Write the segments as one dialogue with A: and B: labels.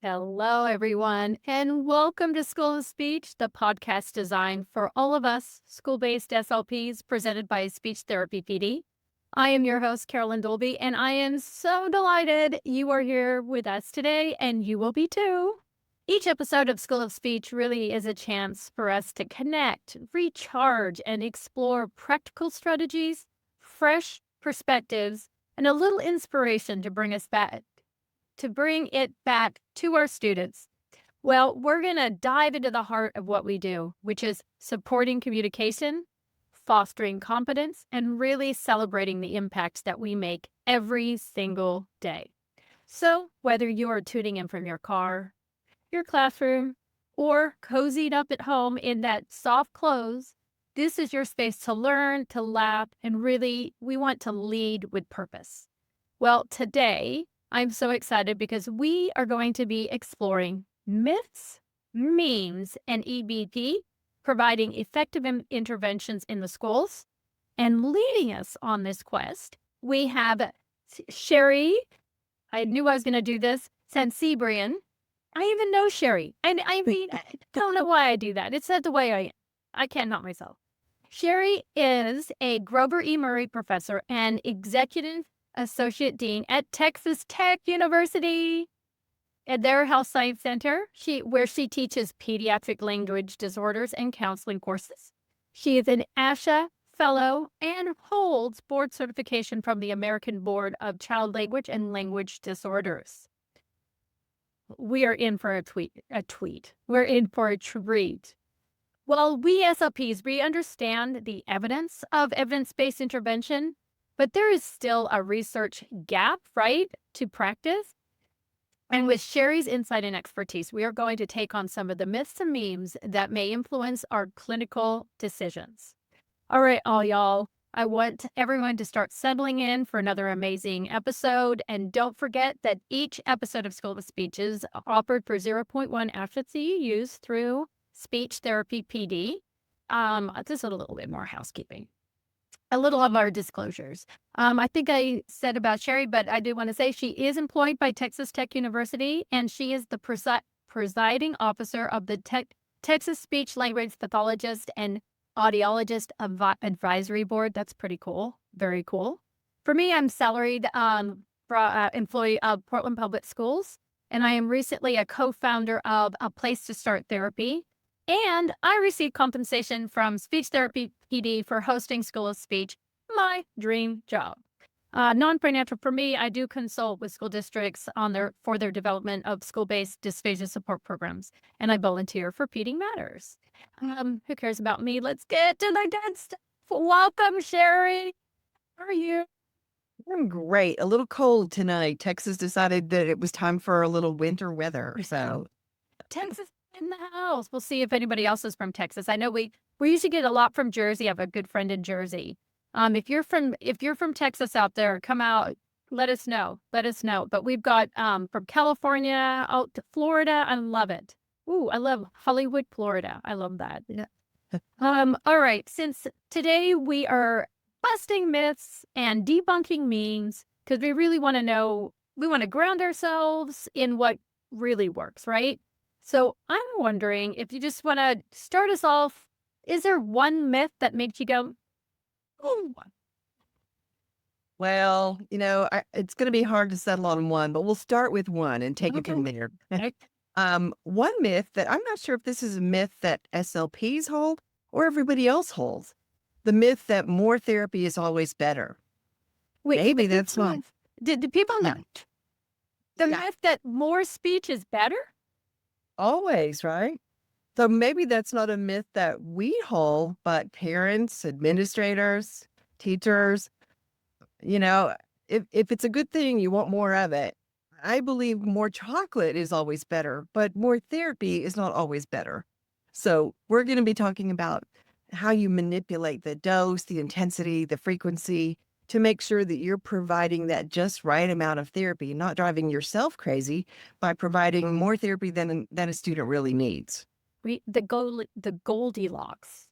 A: Hello, everyone, and welcome to School of Speech, the podcast designed for all of us school-based SLPs presented by Speech Therapy PD. I am your host, Carolyn Dolby, and I am so delighted you are here with us today, and you will be too. Each episode of School of Speech really is a chance for us to connect, recharge, and explore practical strategies, fresh perspectives, and a little inspiration to bring it back to our students. Well, we're going to dive into the heart of what we do, which is supporting communication, fostering competence, and really celebrating the impacts that we make every single day. So whether you are tuning in from your car, your classroom, or cozied up at home in that soft clothes, this is your space to learn, to laugh, and really, we want to lead with purpose. Well, today, I'm so excited because we are going to be exploring myths, memes, and EBP, providing effective interventions in the schools. And leading us on this quest, we have Sherry. I knew I was going to do this. Sancibrian. I even know Sherry. And I mean, I don't know why I do that. It's not the way I am. I can't help myself. Sherry is a Grover E. Murray professor and executive associate dean at Texas Tech University at their Health Science Center, where she teaches pediatric language disorders and counseling courses. She is an FASHA fellow and holds board certification from the American Board of Child Language and Language Disorders. We are in for a tweet. We're in for a treat. Well, we SLPs, we understand the evidence of evidence-based intervention, but there is still a research gap, right, to practice. And with Sherry's insight and expertise, we are going to take on some of the myths and memes that may influence our clinical decisions. All right, all y'all, I want everyone to start settling in for another amazing episode. And don't forget that each episode of School of Speech is offered for 0.1 AFSHA CEUs through Speech Therapy PD. Just a little bit more housekeeping. A little of our disclosures. I think I said about Sherry, but I do want to say she is employed by Texas Tech University, and she is the presiding officer of the Texas Speech Language Pathologist and Audiologist Advisory Board. That's pretty cool. Very cool. For me, I'm salaried employee of Portland Public Schools, and I am recently a co-founder of A Place to Start Therapy. And I receive compensation from Speech Therapy PD for hosting School of Speech, my dream job. Non-financial for me, I do consult with school districts for their development of school-based dysphagia support programs, and I volunteer for PD Matters. Who cares about me? Let's get to the good stuff. Welcome, Sherry. How are you?
B: I'm great. A little cold tonight. Texas decided that it was time for a little winter weather. So
A: Texas in the house. We'll see if anybody else is from Texas. I know we usually get a lot from Jersey. I have a good friend in Jersey. If you're from Texas out there, come out. Let us know. But we've got from California out to Florida. I love it. Ooh, I love Hollywood, Florida. I love that.
B: Yeah.
A: All right. Since today we are busting myths and debunking memes, because we really want to know, we want to ground ourselves in what really works, right? So I'm wondering if you just want to start us off, is there one myth that makes you go, oh?
B: Well, it's going to be hard to settle on one, but we'll start with one and take it from there. One myth that I'm not sure if this is a myth that SLPs hold or everybody else holds. The myth that more therapy is always better.
A: Wait,
B: maybe that's one.
A: Did people know? The myth that more speech is better?
B: Always, right? So maybe that's not a myth that we hold, but parents, administrators, teachers, if it's a good thing, you want more of it. I believe more chocolate is always better, but more therapy is not always better. So we're going to be talking about how you manipulate the dose, the intensity, the frequency to make sure that you're providing that just right amount of therapy, not driving yourself crazy by providing more therapy than a student really needs.
A: The Goldilocks.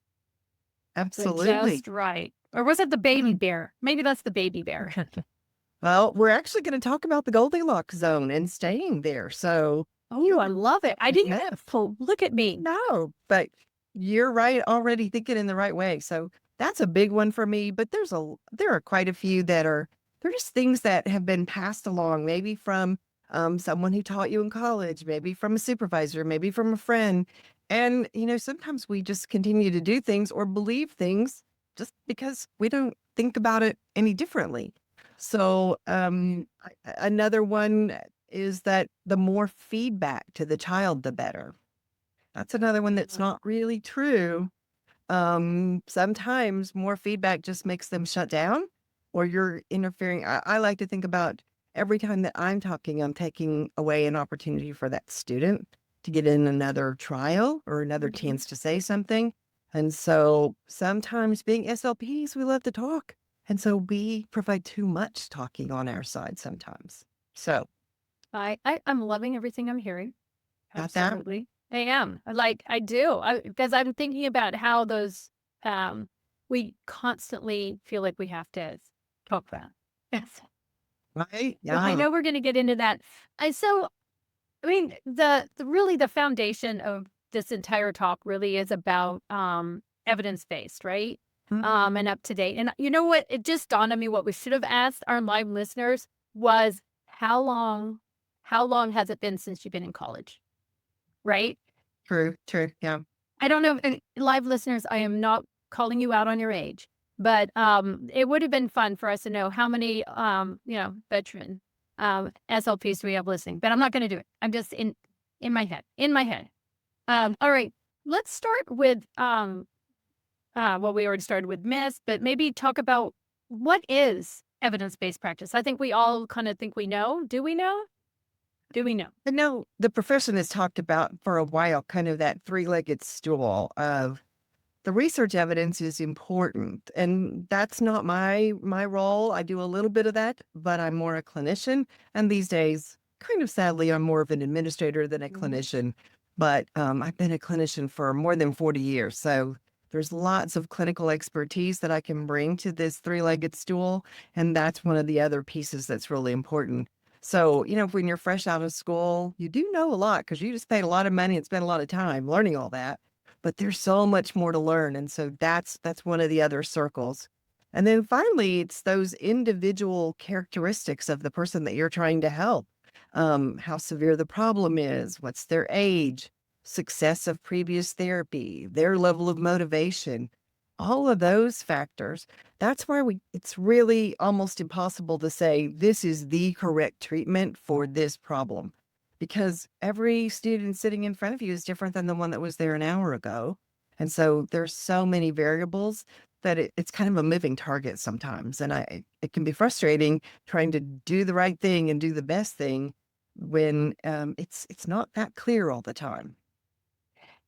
B: Absolutely.
A: Just right. Or was it the baby bear? Maybe that's the baby bear.
B: Well, we're actually going to talk about the Goldilocks zone and staying there. So
A: Oh, I love it. I didn't
B: Yeah.
A: have to look at me.
B: No, but you're right, already thinking in the right way. So that's a big one for me. But there are quite a few that are they're just things that have been passed along, maybe from someone who taught you in college, maybe from a supervisor, maybe from a friend. And sometimes we just continue to do things or believe things just because we don't think about it any differently. So another one is that the more feedback to the child, the better. That's another one that's not really true. Sometimes more feedback just makes them shut down or you're interfering. I like to think about every time that I'm talking, I'm taking away an opportunity for that student to get in another trial or another
A: Mhm.
B: chance to say something. And so sometimes being SLPs, we love to talk. And so we provide too much talking on our side sometimes. So
A: I'm loving everything I'm hearing.
B: got that
A: Absolutely. I am. I do. Because I'm thinking about how those, we constantly feel like we have to talk about. Yes.
B: right?
A: So I
B: Yeah.
A: know we're going to get into that. I mean, the really the foundation of this entire talk really is about evidence-based, right? And up to date. And you know what? It just dawned on me what we should have asked our live listeners was how long how long has it been since you've been in college? Right?
B: True, true. Yeah.
A: I don't know, live listeners, I am not calling you out on your age, but, it would have been fun for us to know how many, veteran, SLPs do we have listening, but I'm not gonna do it. I'm just in my head. All right, let's start with, well, we already started with myths, but maybe talk about what is evidence-based practice? I think we all kinda think we know. Do we know? Do we know?
B: I know the profession has talked about for a while kind of that three-legged stool of the research evidence is important. And that's not my role. I do a little bit of that, but I'm more a clinician. And these days, kind of sadly, I'm more of an administrator than a
A: Mhm.
B: clinician. But I've been a clinician for more than 40 years. So there's lots of clinical expertise that I can bring to this three-legged stool. And that's one of the other pieces that's really important. So, when you're fresh out of school, you do know a lot because you just paid a lot of money and spent a lot of time learning all that, but there's so much more to learn. And so that's one of the other circles. And then finally, it's those individual characteristics of the person that you're trying to help. How severe the problem is, what's their age, success of previous therapy, their level of motivation, all of those factors. That's why it's really almost impossible to say this is the correct treatment for this problem because every student sitting in front of you is different than the one that was there an hour ago. And so there's so many variables that it's kind of a moving target sometimes. And it can be frustrating trying to do the right thing and do the best thing when it's not that clear all the time.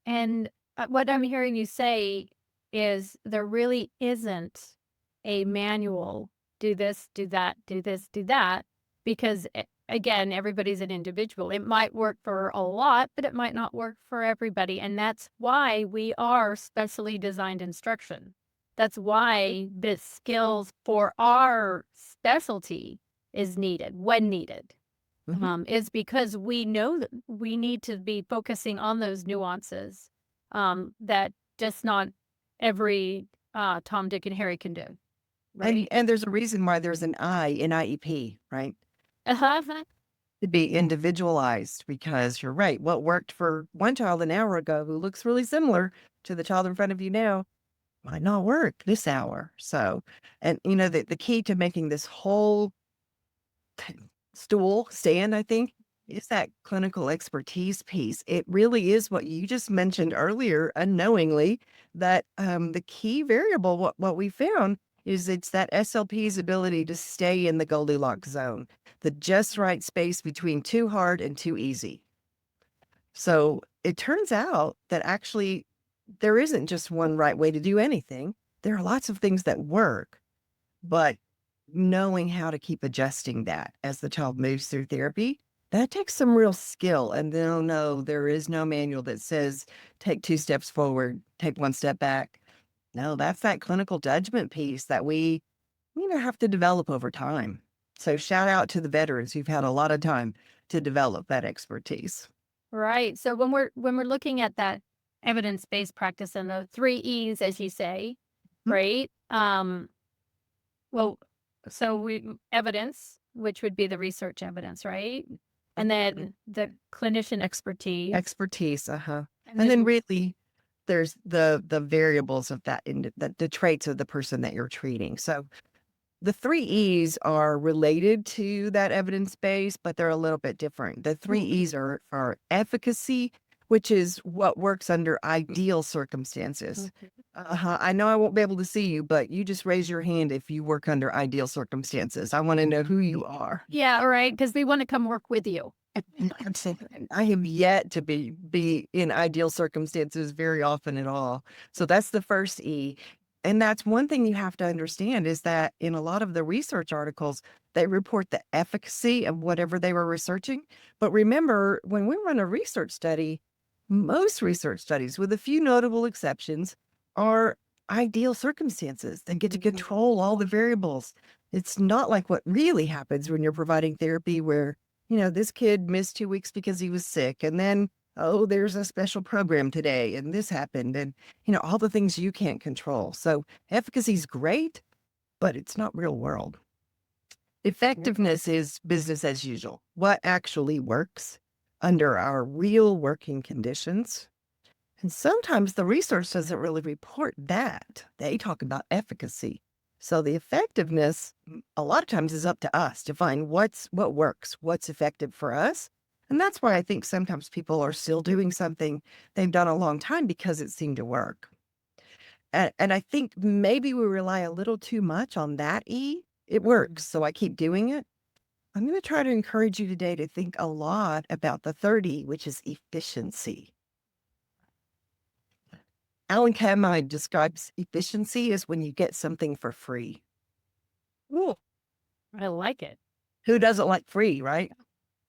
A: And, what I'm hearing you say is there really isn't a manual, do this, do that, do this, do that, because, again, everybody's an individual. It might work for a lot, but it might not work for everybody, and that's why we are specially designed instruction. That's why the skills for our specialty is needed when needed.
B: Mhm.
A: Is because we know that we need to be focusing on those nuances, that just not every, Tom, Dick, and Harry can do,
B: And
A: right?
B: and there's a reason why there's an I in IEP, right?
A: Uh-huh.
B: To be individualized because you're right. What worked for one child an hour ago who looks really similar to the child in front of you now might not work this hour. So, and the key to making this whole stool stand, I think, is that clinical expertise piece. It really is what you just mentioned earlier, unknowingly, that the key variable, what we found is it's that SLP's ability to stay in the Goldilocks zone, the just right space between too hard and too easy. So it turns out that actually there isn't just one right way to do anything. There are lots of things that work, but knowing how to keep adjusting that as the child moves through therapy, that takes some real skill. And no, there is no manual that says take 2 steps forward, take 1 step back. No, that's that clinical judgment piece that we, have to develop over time. So shout out to the veterans who've had a lot of time to develop that expertise.
A: Right. So when we're looking at that evidence-based practice and the three E's, as you say,
B: Mhm.
A: right? Well, so we evidence, which would be the research evidence, right? And then the clinician expertise.
B: Expertise, uh-huh.
A: And
B: And then
A: then
B: really there's the variables of that in the traits of the person that you're treating. So the 3 E's are related to that evidence base, but they're a little bit different. The 3 E's are efficacy, which is what works under ideal circumstances.
A: okay.
B: Uh-huh. I know I won't be able to see you, but you just raise your hand if you work under ideal circumstances. I want to know who you are.
A: Yeah, right. Because we want to come work with you.
B: I have yet to be in ideal circumstances very often at all. So that's the first E. And that's one thing you have to understand is that in a lot of the research articles, they report the efficacy of whatever they were researching. But remember, when we run a research study, most research studies, with a few notable exceptions, are ideal circumstances. They get to control all the variables. It's not like what really happens when you're providing therapy where this kid missed 2 weeks because he was sick. And then, oh, there's a special program today and this happened. And, all the things you can't control. So efficacy is great, but it's not real world. Effectiveness is business as usual. What actually works under our real working conditions. And sometimes the research doesn't really report that. They talk about efficacy. So the effectiveness a lot of times is up to us to find what works, what's effective for us. And that's why I think sometimes people are still doing something they've done a long time because it seemed to work. And I think maybe we rely a little too much on that E. It works, so I keep doing it. I'm going to try to encourage you today to think a lot about the third E, which is efficiency. Alan Kamai describes efficiency as when you get something for free.
A: Ooh, I like it.
B: Who doesn't like free, right?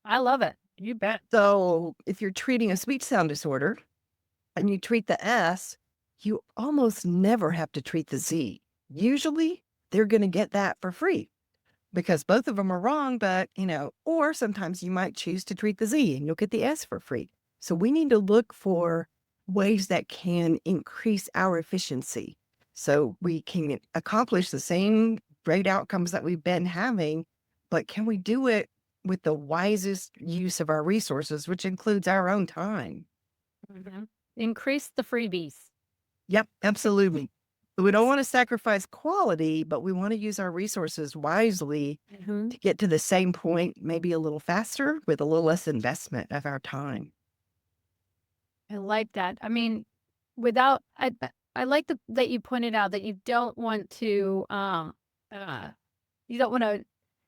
A: I love it. You bet.
B: So if you're treating a speech sound disorder and you treat the S, you almost never have to treat the Z. Usually they're going to get that for free because both of them are wrong, but or sometimes you might choose to treat the Z and you'll get the S for free. So we need to look for ways that can increase our efficiency so we can accomplish the same great outcomes that we've been having, but can we do it with the wisest use of our resources, which includes our own time?
A: Increase the freebies.
B: Yep, absolutely. We don't want to sacrifice quality, but we want to use our resources wisely to get to the same point, maybe a little faster with a little less investment of our time.
A: I like that. I mean, I like that you pointed out that you don't want to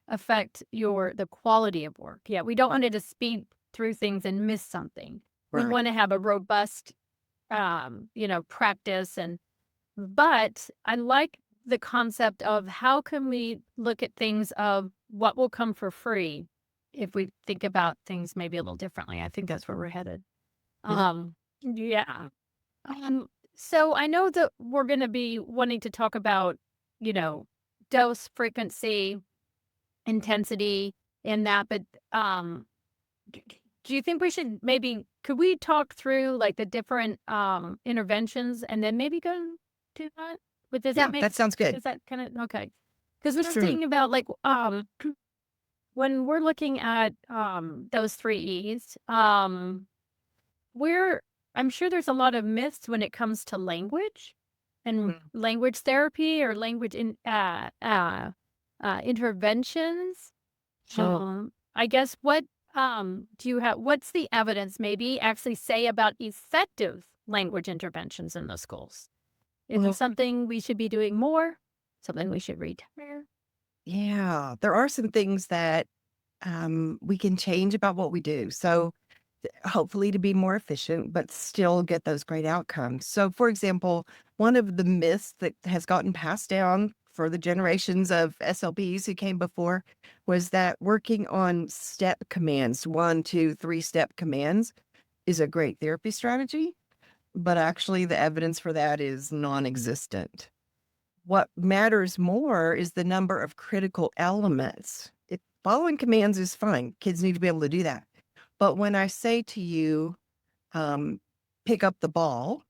A: affect the quality of work. Yeah, we don't want to just speed through things and miss something. We
B: Right.
A: want to have a robust practice but I like the concept of how can we look at things of what will come for free if we think about things maybe a little differently. I think that's where we're headed. Yeah. So I know that we're going to be wanting to talk about, you know, dose, frequency, intensity in that, but d- do you think we should could we talk through like the different interventions and then maybe go to that? But does
B: Yeah, that sounds good.
A: does that kind of okay? Because we're
B: Sure.
A: thinking about like when we're looking at those three E's, we're I'm sure there's a lot of myths when it comes to language and language therapy or language interventions. I guess what do you have? What's the evidence maybe actually say about effective language interventions in the schools? Is it something we should be doing more? Something we should retire?
B: Yeah, there are some things that we can change about what we do. So hopefully to be more efficient, but still get those great outcomes. So, for example, one of the myths that has gotten passed down for the generations of SLPs who came before was that working on step commands, 1, 2, 3-step commands, is a great therapy strategy. But actually, the evidence for that is non existent. What matters more is the number of critical elements. Following commands is fine. Kids need to be able to do that. But when I say to you, pick up the ball,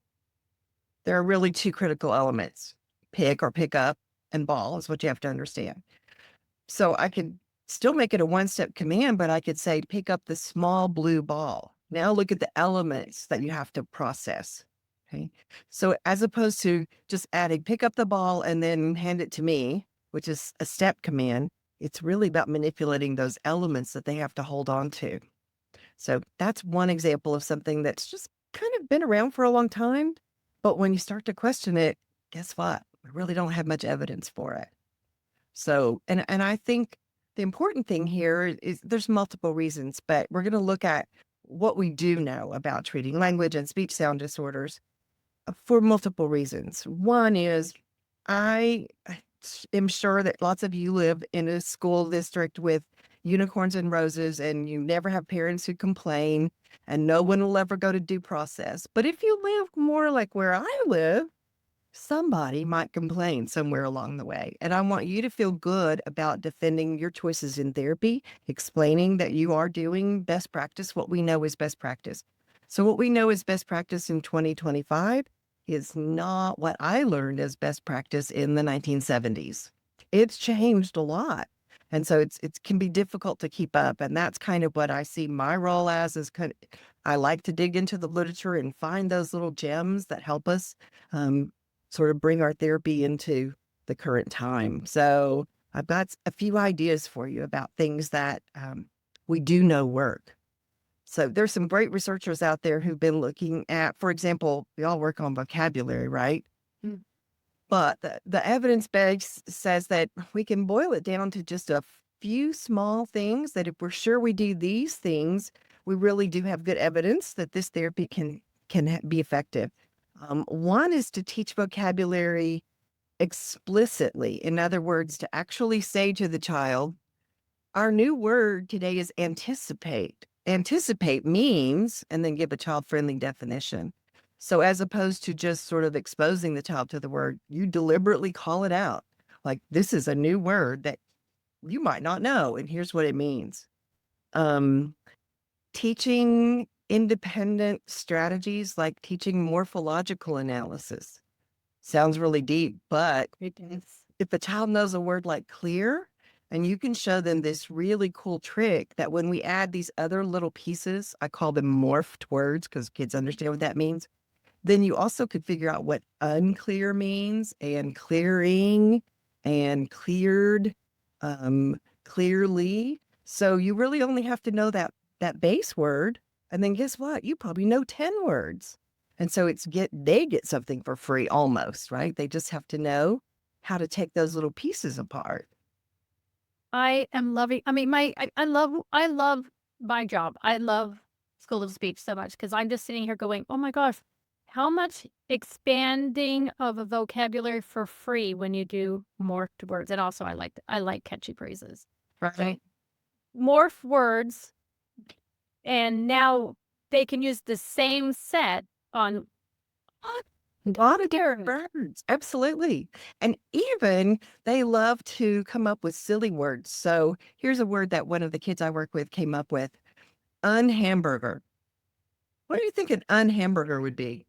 B: there are really two critical elements. Pick or pick up and ball is what you have to understand. So I could still make it a one-step command, but I could say, pick up the small blue ball. Now look at the elements that you have to process. Okay. So as opposed to just adding, pick up the ball and then hand it to me, which is a step command, it's really about manipulating those elements that they have to hold on to. So that's one example of something that's just kind of been around for a long time. But when you start to question it, guess what? We really don't have much evidence for it. So, and I think the important thing here is there's multiple reasons, but we're going to look at what we do know about treating language and speech sound disorders for multiple reasons. One is I am sure that lots of you live in a school district with unicorns and roses, and you never have parents who complain, and no one will ever go to due process. But if you live more like where I live, somebody might complain somewhere along the way. And I want you to feel good about defending your choices in therapy, explaining that you are doing best practice, what we know is best practice. So what we know is best practice in 2025 is not what I learned as best practice in the 1970s. It's changed a lot. And so it can be difficult to keep up. And that's kind of what I see my role as is I like to dig into the literature and find those little gems that help us sort of bring our therapy into the current time. So I've got a few ideas for you about things that we do know work. So there's some great researchers out there who've been looking at, for example, we all work on vocabulary, right? Mm. But the evidence base says that we can boil it down to just a few small things that if we're sure we do these things, we really do have good evidence that this therapy can be effective. One is to teach vocabulary explicitly. In other words, to actually say to the child, our new word today is anticipate. Anticipate means, and then give a child-friendly definition. So as opposed to just sort of exposing the child to the word, you deliberately call it out. Like, this is a new word that you might not know, and here's what it means. Teaching independent strategies like teaching morphological analysis. Sounds really deep, but if a child knows a word like clear, and you can show them this really cool trick that when we add these other little pieces, I call them morphed words because kids understand what that means, then you also could figure out what unclear means and clearing and cleared, clearly. So you really only have to know that base word. And then guess what? You probably know 10 words. And so they get something for free almost, right? They just have to know how to take those little pieces apart.
A: I am loving, I mean, I love my job. I love School of Speech so much because I'm just sitting here going, oh my gosh, how much expanding of a vocabulary for free when you do morphed words. And also I like catchy phrases.
B: Right.
A: Morph words, and now they can use the same set on
B: a lot of different words. Absolutely. And even they love to come up with silly words. So here's a word that one of the kids I work with came up with, unhamburger. What do you think an unhamburger would be?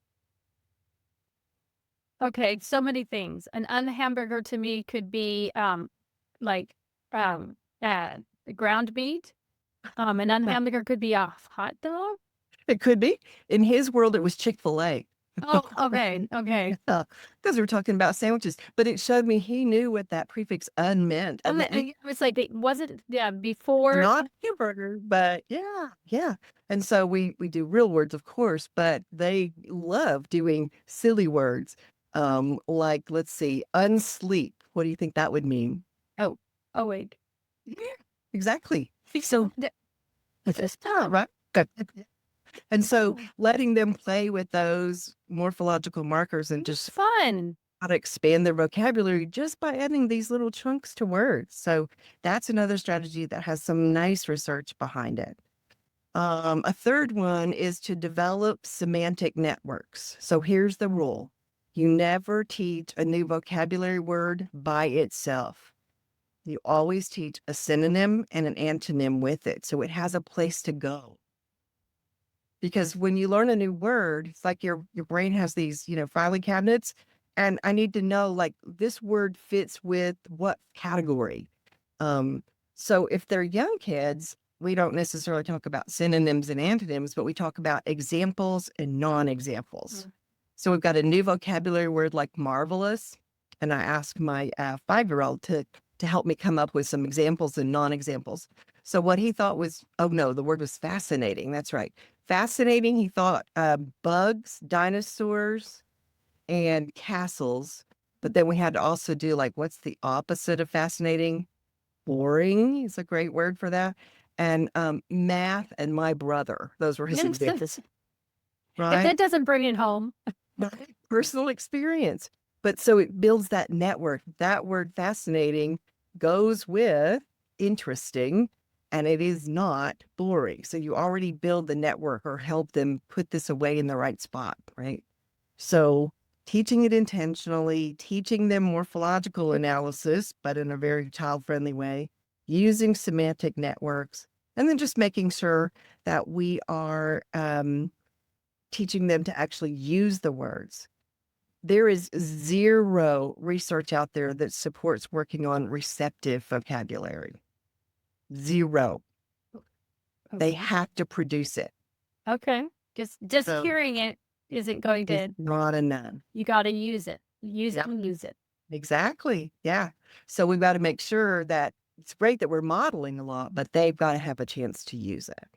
A: Okay, so many things. An unhamburger to me could be like ground meat. An unhamburger could be a hot dog.
B: It could be. In his world, it was Chick-fil-A.
A: Oh, okay.
B: Because we were talking about sandwiches, but it showed me he knew what that prefix "un" meant.
A: And it was like, was it before?
B: Not hamburger, but yeah. And so we do real words, of course, but they love doing silly words. Like, let's see, unsleep. What do you think that would mean?
A: Oh wait.
B: Yeah, exactly. So it's right. And so letting them play with those morphological markers and just
A: fun
B: how to expand their vocabulary just by adding these little chunks to words. So that's another strategy that has some nice research behind it. A third one is to develop semantic networks. So here's the rule. You never teach a new vocabulary word by itself. You always teach a synonym and an antonym with it. So it has a place to go. because when you learn a new word, it's like your brain has these, filing cabinets, and I need to know like this word fits with what category. Um, so if they're young kids, we don't necessarily talk about synonyms and antonyms, but we talk about examples and non-examples. So we've got a new vocabulary word like marvelous, and I asked my 5-year-old to help me come up with some examples and non-examples. So what he thought was, oh no, the word was fascinating. That's right. Fascinating. He thought bugs, dinosaurs, and castles. But then we had to also do like, what's the opposite of fascinating? Boring is a great word for that. And math and my brother. Those were his examples.
A: If
B: Right?
A: that doesn't bring it home.
B: Right. Personal experience. But so it builds that network. That word fascinating goes with interesting, and it is not boring. So you already build the network or help them put this away in the right spot, right? So teaching it intentionally, teaching them morphological analysis, but in a very child-friendly way, using semantic networks, and then just making sure that we are teaching them to actually use the words. There is zero research out there that supports working on receptive vocabulary. Zero. They have to produce it.
A: Okay. Just
B: So
A: hearing it isn't going
B: it's
A: to,
B: not enough.
A: you got to use it. Use
B: Yep.
A: it and use it.
B: Exactly. Yeah. So we've got to make sure that it's great that we're modeling a lot, but they've got to have a chance to use it.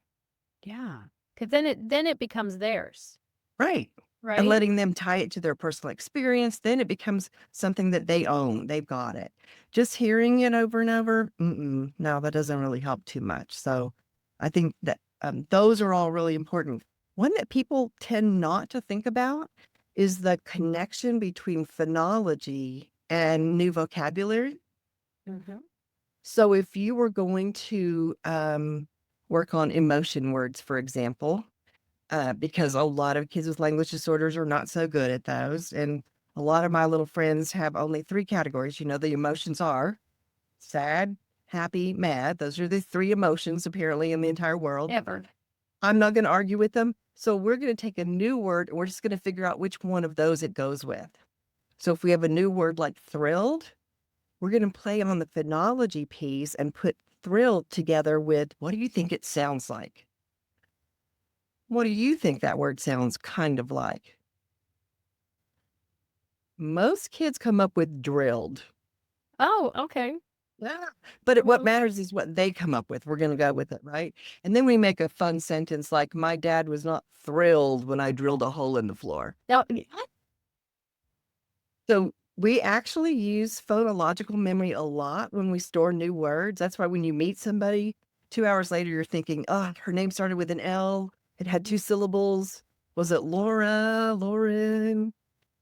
A: Yeah. Because then it becomes theirs.
B: Right.
A: Right.
B: And letting them tie it to their personal experience, then it becomes something that they own. They've got it. Just hearing it over and over, no, that doesn't really help too much. So I think that those are all really important. One that people tend not to think about is the connection between phonology and new vocabulary. So if you were going to work on emotion words, for example, because a lot of kids with language disorders are not so good at those. And a lot of my little friends have only 3 categories. The emotions are sad, happy, mad. Those are the 3 emotions apparently in the entire world.
A: Ever.
B: I'm not going to argue with them. So we're going to take a new word and we're just going to figure out which one of those it goes with. So if we have a new word like thrilled, we're going to play on the phonology piece and put thrilled together with, what do you think it sounds like? What do you think that word sounds kind of like? Most kids come up with drilled.
A: Oh, okay.
B: Yeah. But what matters is what they come up with. We're going to go with it, right? And then we make a fun sentence like, my dad was not thrilled when I drilled a hole in the floor.
A: Now,
B: So we actually use phonological memory a lot when we store new words. That's why when you meet somebody, 2 hours later, you're thinking, oh, her name started with an L. It had 2 syllables. Was it Laura, Lauren?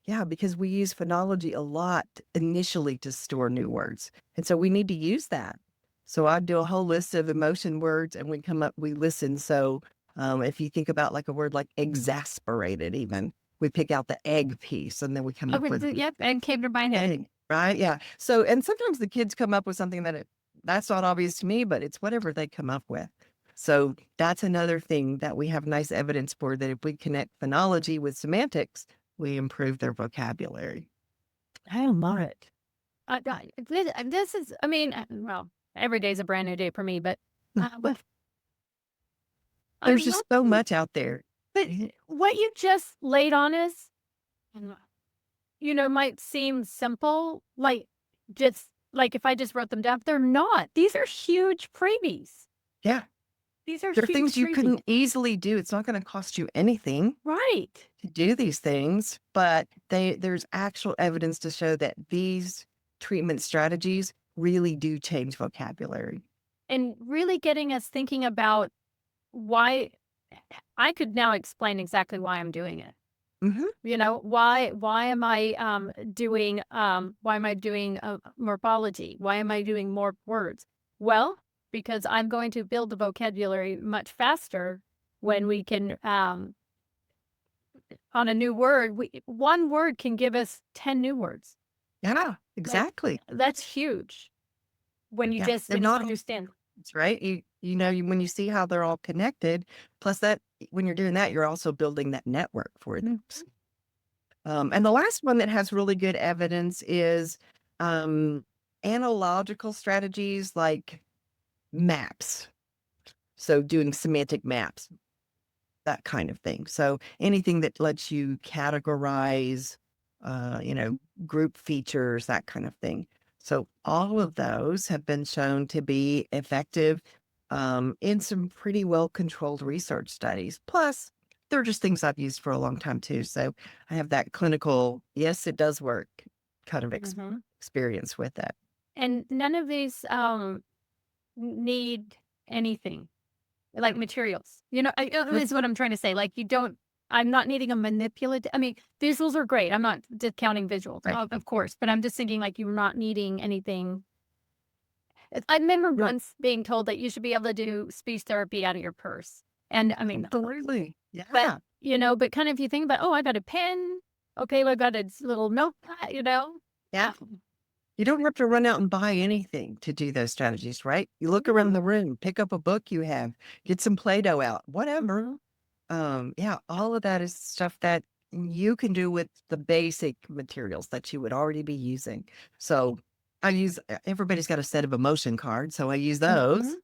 B: Yeah, because we use phonology a lot initially to store new words. And so we need to use that. So I do a whole list of emotion words and we listen. So if you think about like a word like exasperated, even, we pick out the egg piece and then we come up with
A: yep, and came to mind it.
B: egg, right? Yeah. So, and sometimes the kids come up with something that's not obvious to me, but it's whatever they come up with. So that's another thing that we have nice evidence for, that if we connect phonology with semantics, we improve their vocabulary.
A: I love it. This is, I mean, well, every day's a brand new day for me, but
B: There's just so much out there.
A: But what you just laid on us, might seem simple, just like if I just wrote them down, they're not. These are huge freebies.
B: Yeah.
A: These are
B: There are
A: huge
B: things you
A: freebies.
B: couldn't easily do. It's not going to cost you anything.
A: Right.
B: To do these things, but there's actual evidence to show that these treatment strategies really do change vocabulary.
A: And really getting us thinking about why. I could now explain exactly why I'm doing it. Why am I doing morphology? Why am I doing more words? Well, because I'm going to build the vocabulary much faster when we can on a new word. One word can give us 10 new words.
B: Yeah, exactly.
A: That's huge when you just
B: not
A: understand.
B: That's right. when you see how they're all connected, plus that when you're doing that, you're also building that network for them. And the last one that has really good evidence is analogical strategies like maps. So doing semantic maps, that kind of thing. So anything that lets you categorize, group features, that kind of thing. So all of those have been shown to be effective in some pretty well-controlled research studies. Plus, they're just things I've used for a long time too. So I have that clinical, yes, it does work kind of experience with it.
A: And none of these need anything like materials, is what I'm trying to say. Like I'm not needing a manipulative. I mean, visuals are great. I'm not discounting visuals,
B: Right.
A: of course, but I'm just thinking like you're not needing anything. I remember once being told that you should be able to do speech therapy out of your purse. And I mean,
B: Absolutely. Yeah.
A: but but kind of if you think about, oh, I got a pen. Okay, well, I got a little notepad,
B: Yeah. You don't have to run out and buy anything to do those strategies, right? You look around the room, pick up a book you have, get some Play-Doh out, whatever. Yeah, all of that is stuff that you can do with the basic materials that you would already be using. So everybody's got a set of emotion cards, so I use those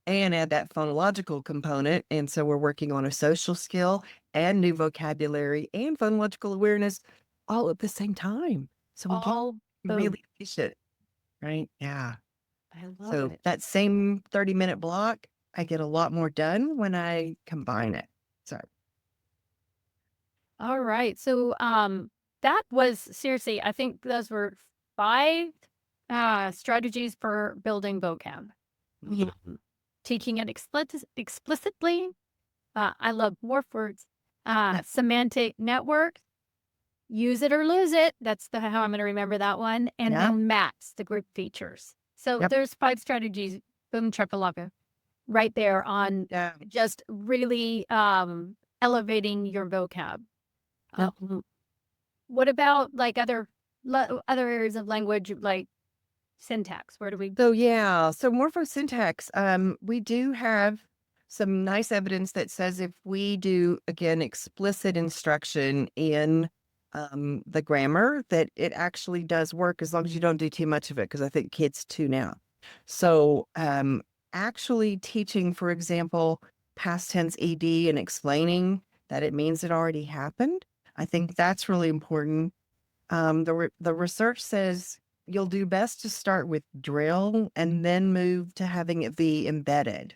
B: and add that phonological component. And so we're working on a social skill and new vocabulary and phonological awareness all at the same time. So we
A: all
B: can really efficient, right? Yeah.
A: I love
B: So
A: it.
B: that same 30-minute block, I get a lot more done when I combine it. So
A: All right. So that was seriously, I think those were 5 strategies for building vocab. Teaching it explicitly. I love morph words. Semantic network. Use it or lose it. That's how I'm going to remember that one. And then maps, the group features. So there's 5 strategies. Boom, chakalaka. Right there on just really elevating your vocab. What about like other areas of language, like syntax? Where do we?
B: So morphosyntax, we do have some nice evidence that says if we do, again, explicit instruction in the grammar, that it actually does work as long as you don't do too much of it, because I think kids tune out. So actually teaching, for example, past tense ed and explaining that it means it already happened, I think that's really important. The research says you'll do best to start with drill and then move to having it be embedded.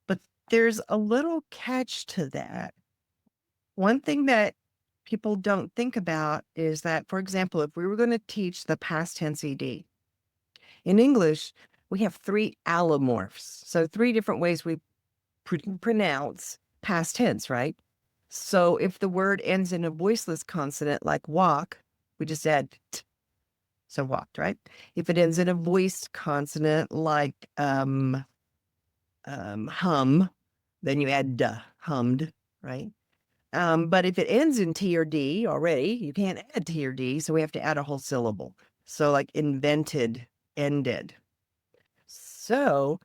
B: But there's a little catch to that. One thing that people don't think about is that, for example, if we were going to teach the past tense ed, in English, we have 3 allomorphs. So 3 different ways we pronounce past tense, right? So if the word ends in a voiceless consonant like walk, we just add t. So walked, right? If it ends in a voiced consonant like hum, then you add duh, hummed, right? But if it ends in T or D already, you can't add T or D, so we have to add a whole syllable. So like invented, ended. So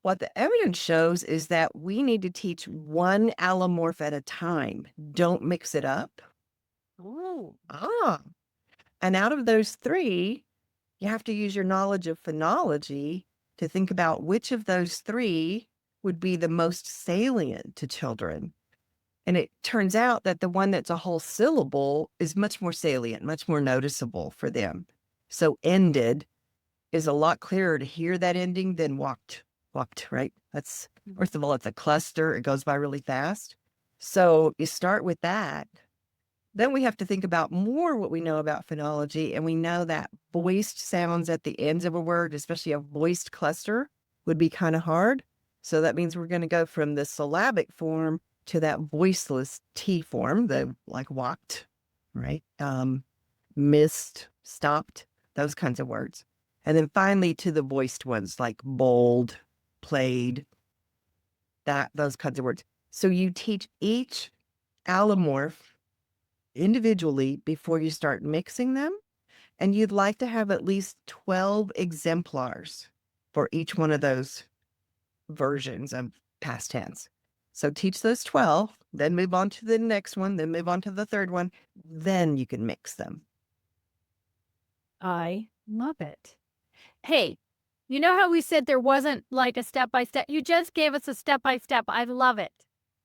B: what the evidence shows is that we need to teach one allomorph at a time. Don't mix it up.
A: Oh.
B: And out of those 3, you have to use your knowledge of phonology to think about which of those 3 would be the most salient to children. And it turns out that the one that's a whole syllable is much more salient, much more noticeable for them. So ended is a lot clearer to hear that ending than walked, right? That's, first of all, it's a cluster. It goes by really fast. So you start with that. Then we have to think about more what we know about phonology, and we know that voiced sounds at the ends of a word, especially a voiced cluster, would be kind of hard. So that means we're going to go from the syllabic form to that voiceless T form, the like walked, right? Missed, stopped, those kinds of words. And then finally to the voiced ones like bold, played, those kinds of words. So you teach each allomorph individually before you start mixing them. And you'd like to have at least 12 exemplars for each one of those versions of past tense. So teach those 12, then move on to the next one, then move on to the third one. Then you can mix them.
A: I love it. Hey, you know how we said there wasn't like a step-by-step? You just gave us a step-by-step. I love it.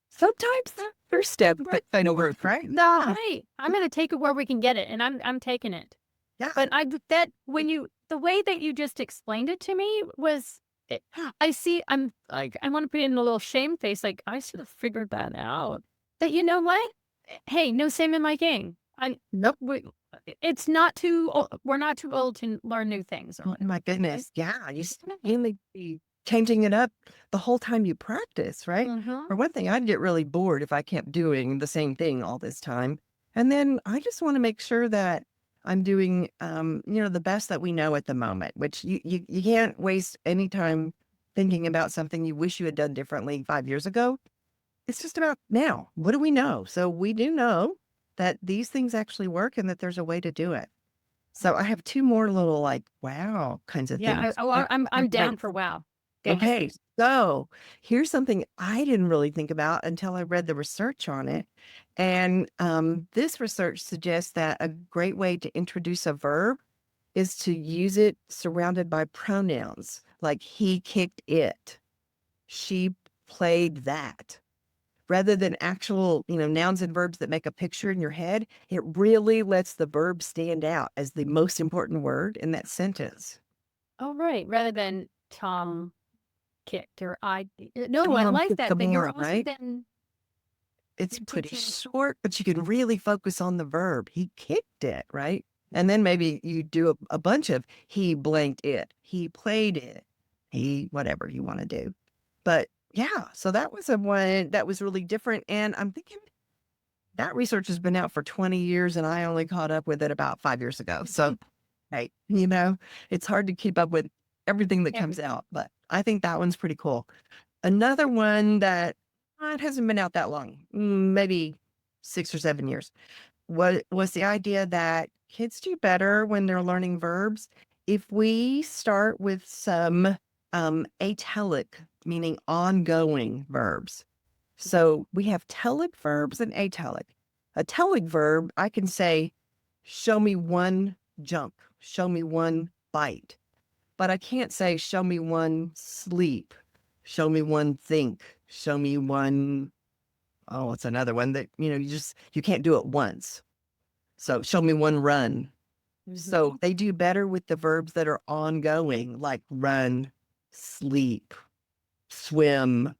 B: Sometimes the first step, but final word, right? No.
A: Right. I'm going to take it where we can get it, and I'm taking it.
B: Yeah.
A: But the way that you just explained it to me was, I see, I'm like, I want to put in a little shame face. Like, I should have figured that out. That, you know what? Hey, no shame in my game.
B: Nope.
A: It's not too, we're not too old to learn new things.
B: Oh my goodness. Yeah. You mainly be changing it up the whole time you practice, right? For one thing, I'd get really bored if I kept doing the same thing all this time. And then I just want to make sure that I'm doing, the best that we know at the moment, which you can't waste any time thinking about something you wish you had done differently 5 years ago. It's just about now. What do we know? So we do know that these things actually work and that there's a way to do it. So I have 2 more little like, wow kinds of
A: Yeah,
B: things.
A: I'm down for wow.
B: Okay, so here's something I didn't really think about until I read the research on it. And this research suggests that a great way to introduce a verb is to use it surrounded by pronouns, like he kicked it, she played that. Rather than actual, nouns and verbs that make a picture in your head, it really lets the verb stand out as the most important word in that sentence.
A: Oh, right. Rather than Tom kicked or I like that. But you're also
B: right?
A: then
B: It's pretty short, but you can really focus on the verb. He kicked it, right? And then maybe you do a bunch of he blanked it, he played it, he whatever you want to do. But yeah, so that was a one that was really different. And I'm thinking that research has been out for 20 years and I only caught up with it about 5 years ago. So, hey, it's hard to keep up with everything that comes out, but I think that one's pretty cool. Another one that it hasn't been out that long, maybe 6 or 7 years, was the idea that kids do better when they're learning verbs if we start with some atelic, meaning ongoing verbs. So we have telic verbs and atelic. A telic verb, I can say, show me one jump, show me one bite. But I can't say, show me one sleep, show me one think, show me one, oh, it's another one that, you can't do it once. So show me one run. So they do better with the verbs that are ongoing, like run, sleep, swim.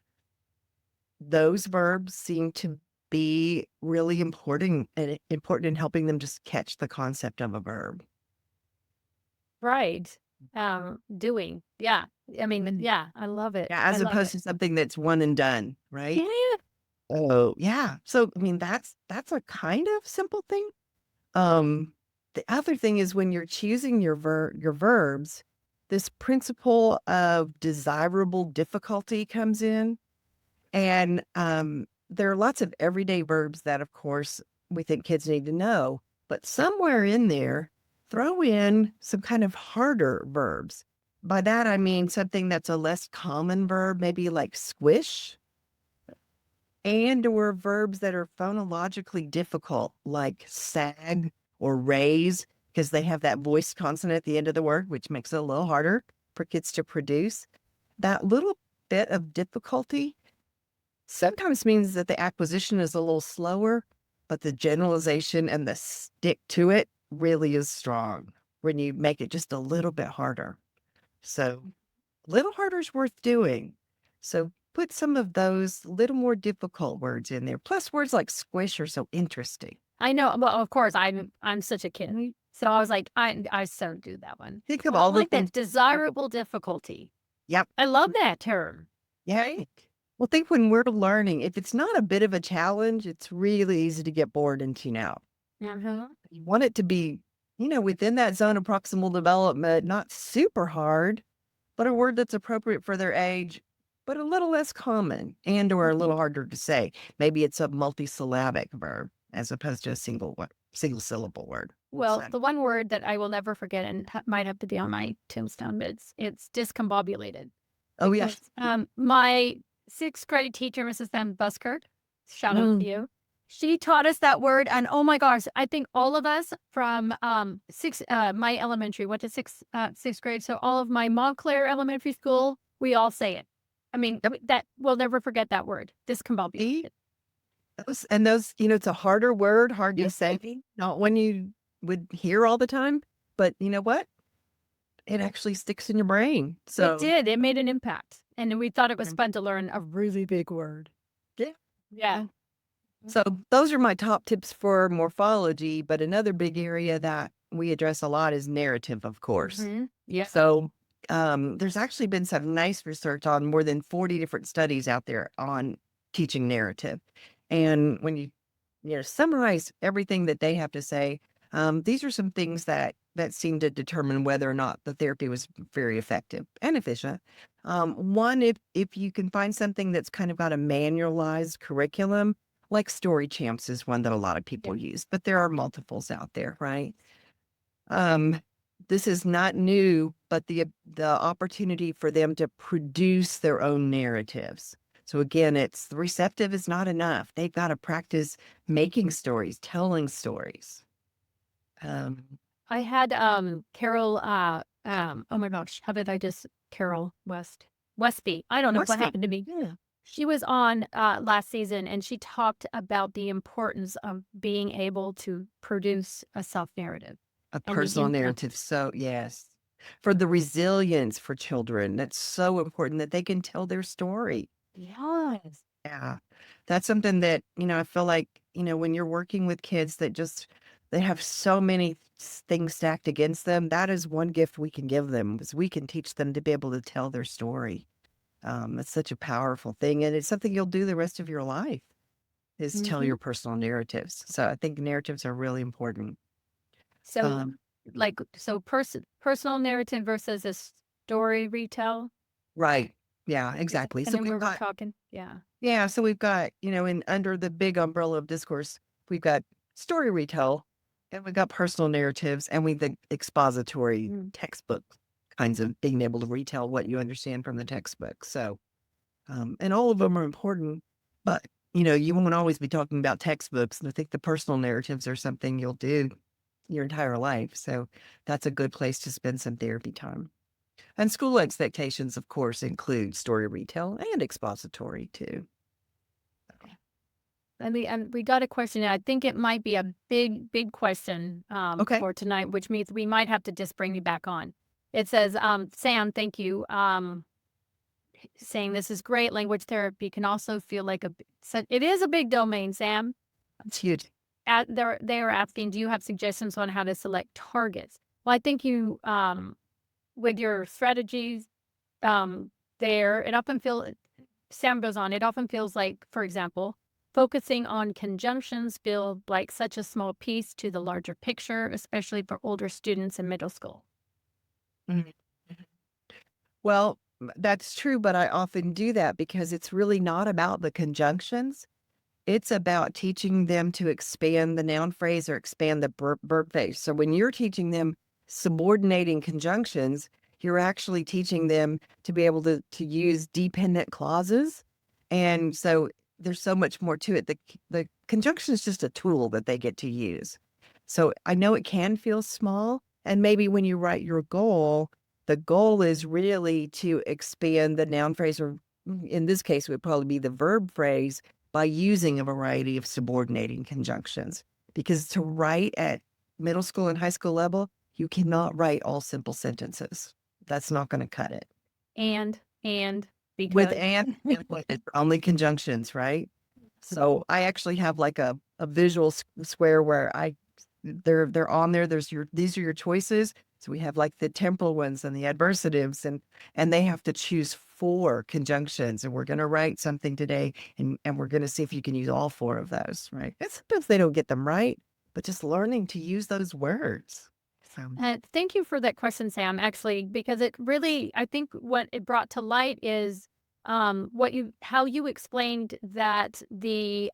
B: Those verbs seem to be really important in helping them just catch the concept of a verb.
A: Right. Doing. Yeah. I mean, yeah, I love it.
B: Yeah, as opposed to something that's one and done, right?
A: Yeah.
B: Oh, yeah. So, I mean, that's a kind of simple thing. The other thing is when you're choosing your verbs, this principle of desirable difficulty comes in. And there are lots of everyday verbs that, of course, we think kids need to know. But somewhere in there, throw in some kind of harder verbs. By that, I mean something that's a less common verb, maybe like squish, or verbs that are phonologically difficult, like sag or raise, because they have that voiced consonant at the end of the word, which makes it a little harder for kids to produce. That little bit of difficulty sometimes means that the acquisition is a little slower, but the generalization and the stick to it really is strong when you make it just a little bit harder. So a little harder is worth doing. So put some of those little more difficult words in there. Plus words like squish are so interesting.
A: I know. Well, of course, I'm such a kid. So I was like, I so do that one.
B: Think of all the
A: like that desirable difficulty.
B: Yep.
A: I love that term.
B: Yeah. Well, think when we're learning, if it's not a bit of a challenge, it's really easy to get bored and tune out. You want it to be, within that zone of proximal development, not super hard, but a word that's appropriate for their age, but a little less common or a little harder to say. Maybe it's a multisyllabic verb as opposed to a single syllable word.
A: Well, the one word that I will never forget and might have to be on my tombstone, it's discombobulated.
B: Oh, yes.
A: My sixth grade teacher, Mrs. Van Buskirk, shout out
B: Mm.
A: to you. She taught us that word, and oh my gosh, I think all of us from my elementary went to sixth grade, so all of my Montclair Elementary School, we all say it. I mean,
B: Yep.
A: that we'll never forget that word, discombobulated.
B: Those, it's a harder word, hard to
A: Yes.
B: say, not one you would hear all the time, but you know what? It actually sticks in your brain.
A: It
B: So,
A: did. It made an impact, and we thought it was
B: Mm.
A: fun to learn a really big word.
B: Yeah.
A: Yeah.
B: So those are my top tips for morphology, but another big area that we address a lot is narrative, of course.
A: Yeah.
B: So there's actually been some nice research on more than 40 different studies out there on teaching narrative. And when you summarize everything that they have to say, these are some things that seem to determine whether or not the therapy was very effective and efficient. One, if you can find something that's kind of got a manualized curriculum, like Story Champs is one that a lot of people use, but there are multiples out there, right? Um, this is not new, but the opportunity for them to produce their own narratives. So again, it's receptive is not enough. They've got to practice making stories, telling stories.
A: I had Carol oh my gosh, how did I just Carol Westby. I don't know what
B: What's the
A: happened to me.
B: yeah.
A: She was on last season and she talked about the importance of being able to produce a self-narrative
B: A
A: and the
B: personal
A: impact.
B: narrative. So yes. For the resilience for children, that's so important that they can tell their story.
A: Yes.
B: Yeah. That's something that, I feel like, when you're working with kids that they have so many things stacked against them, that is one gift we can give them is we can teach them to be able to tell their story. It's such a powerful thing. And it's something you'll do the rest of your life is tell
A: Mhm.
B: your personal narratives. So I think narratives are really important.
A: So
B: Um,
A: personal narrative versus a story retell.
B: right. Yeah,
A: Is that
B: exactly.
A: kind
B: So
A: of
B: we've
A: where we're
B: got
A: talking? Yeah.
B: Yeah, so we've got, in under the big umbrella of discourse, we've got story retell, and we've got personal narratives, and we've the expository
A: Mm.
B: textbook kinds of being able to retell what you understand from the textbook. So, and all of them are important, but you won't always be talking about textbooks. And I think the personal narratives are something you'll do your entire life. So that's a good place to spend some therapy time. And school expectations, of course, include story retell and expository too.
A: And we got a question. I think it might be a big question
B: Okay.
A: for tonight, which means we might have to just bring you back on. It says, Sam, thank you. Saying this is great. Language therapy can also feel like it is a big domain, Sam.
B: It's huge.
A: They are asking, do you have suggestions on how to select targets? Well, I think you, with your strategies there, Sam goes on, it often feels like, for example, focusing on conjunctions feel like such a small piece to the larger picture, especially for older students in middle school.
B: Mhm. Well, that's true, but I often do that because it's really not about the conjunctions. It's about teaching them to expand the noun phrase or expand the verb phrase. So when you're teaching them subordinating conjunctions, you're actually teaching them to be able to use dependent clauses. And so there's so much more to it. The conjunction is just a tool that they get to use. So I know it can feel small. And maybe when you write your goal, the goal is really to expand the noun phrase, or in this case, it would probably be the verb phrase by using a variety of subordinating conjunctions. Because to write at middle school and high school level, you cannot write all simple sentences. That's not going to cut it.
A: And
B: With
A: because
B: and with it, only conjunctions, right? So I actually have like a visual square where they're on there. These are your choices. So we have like the temporal ones and the adversatives, and they have to choose 4 conjunctions. And we're going to write something today, and we're going to see if you can use all 4 of those, right? And sometimes they don't get them right, but just learning to use those words. So
A: thank you for that question, Sam, actually, because it really, I think what it brought to light is how you explained that the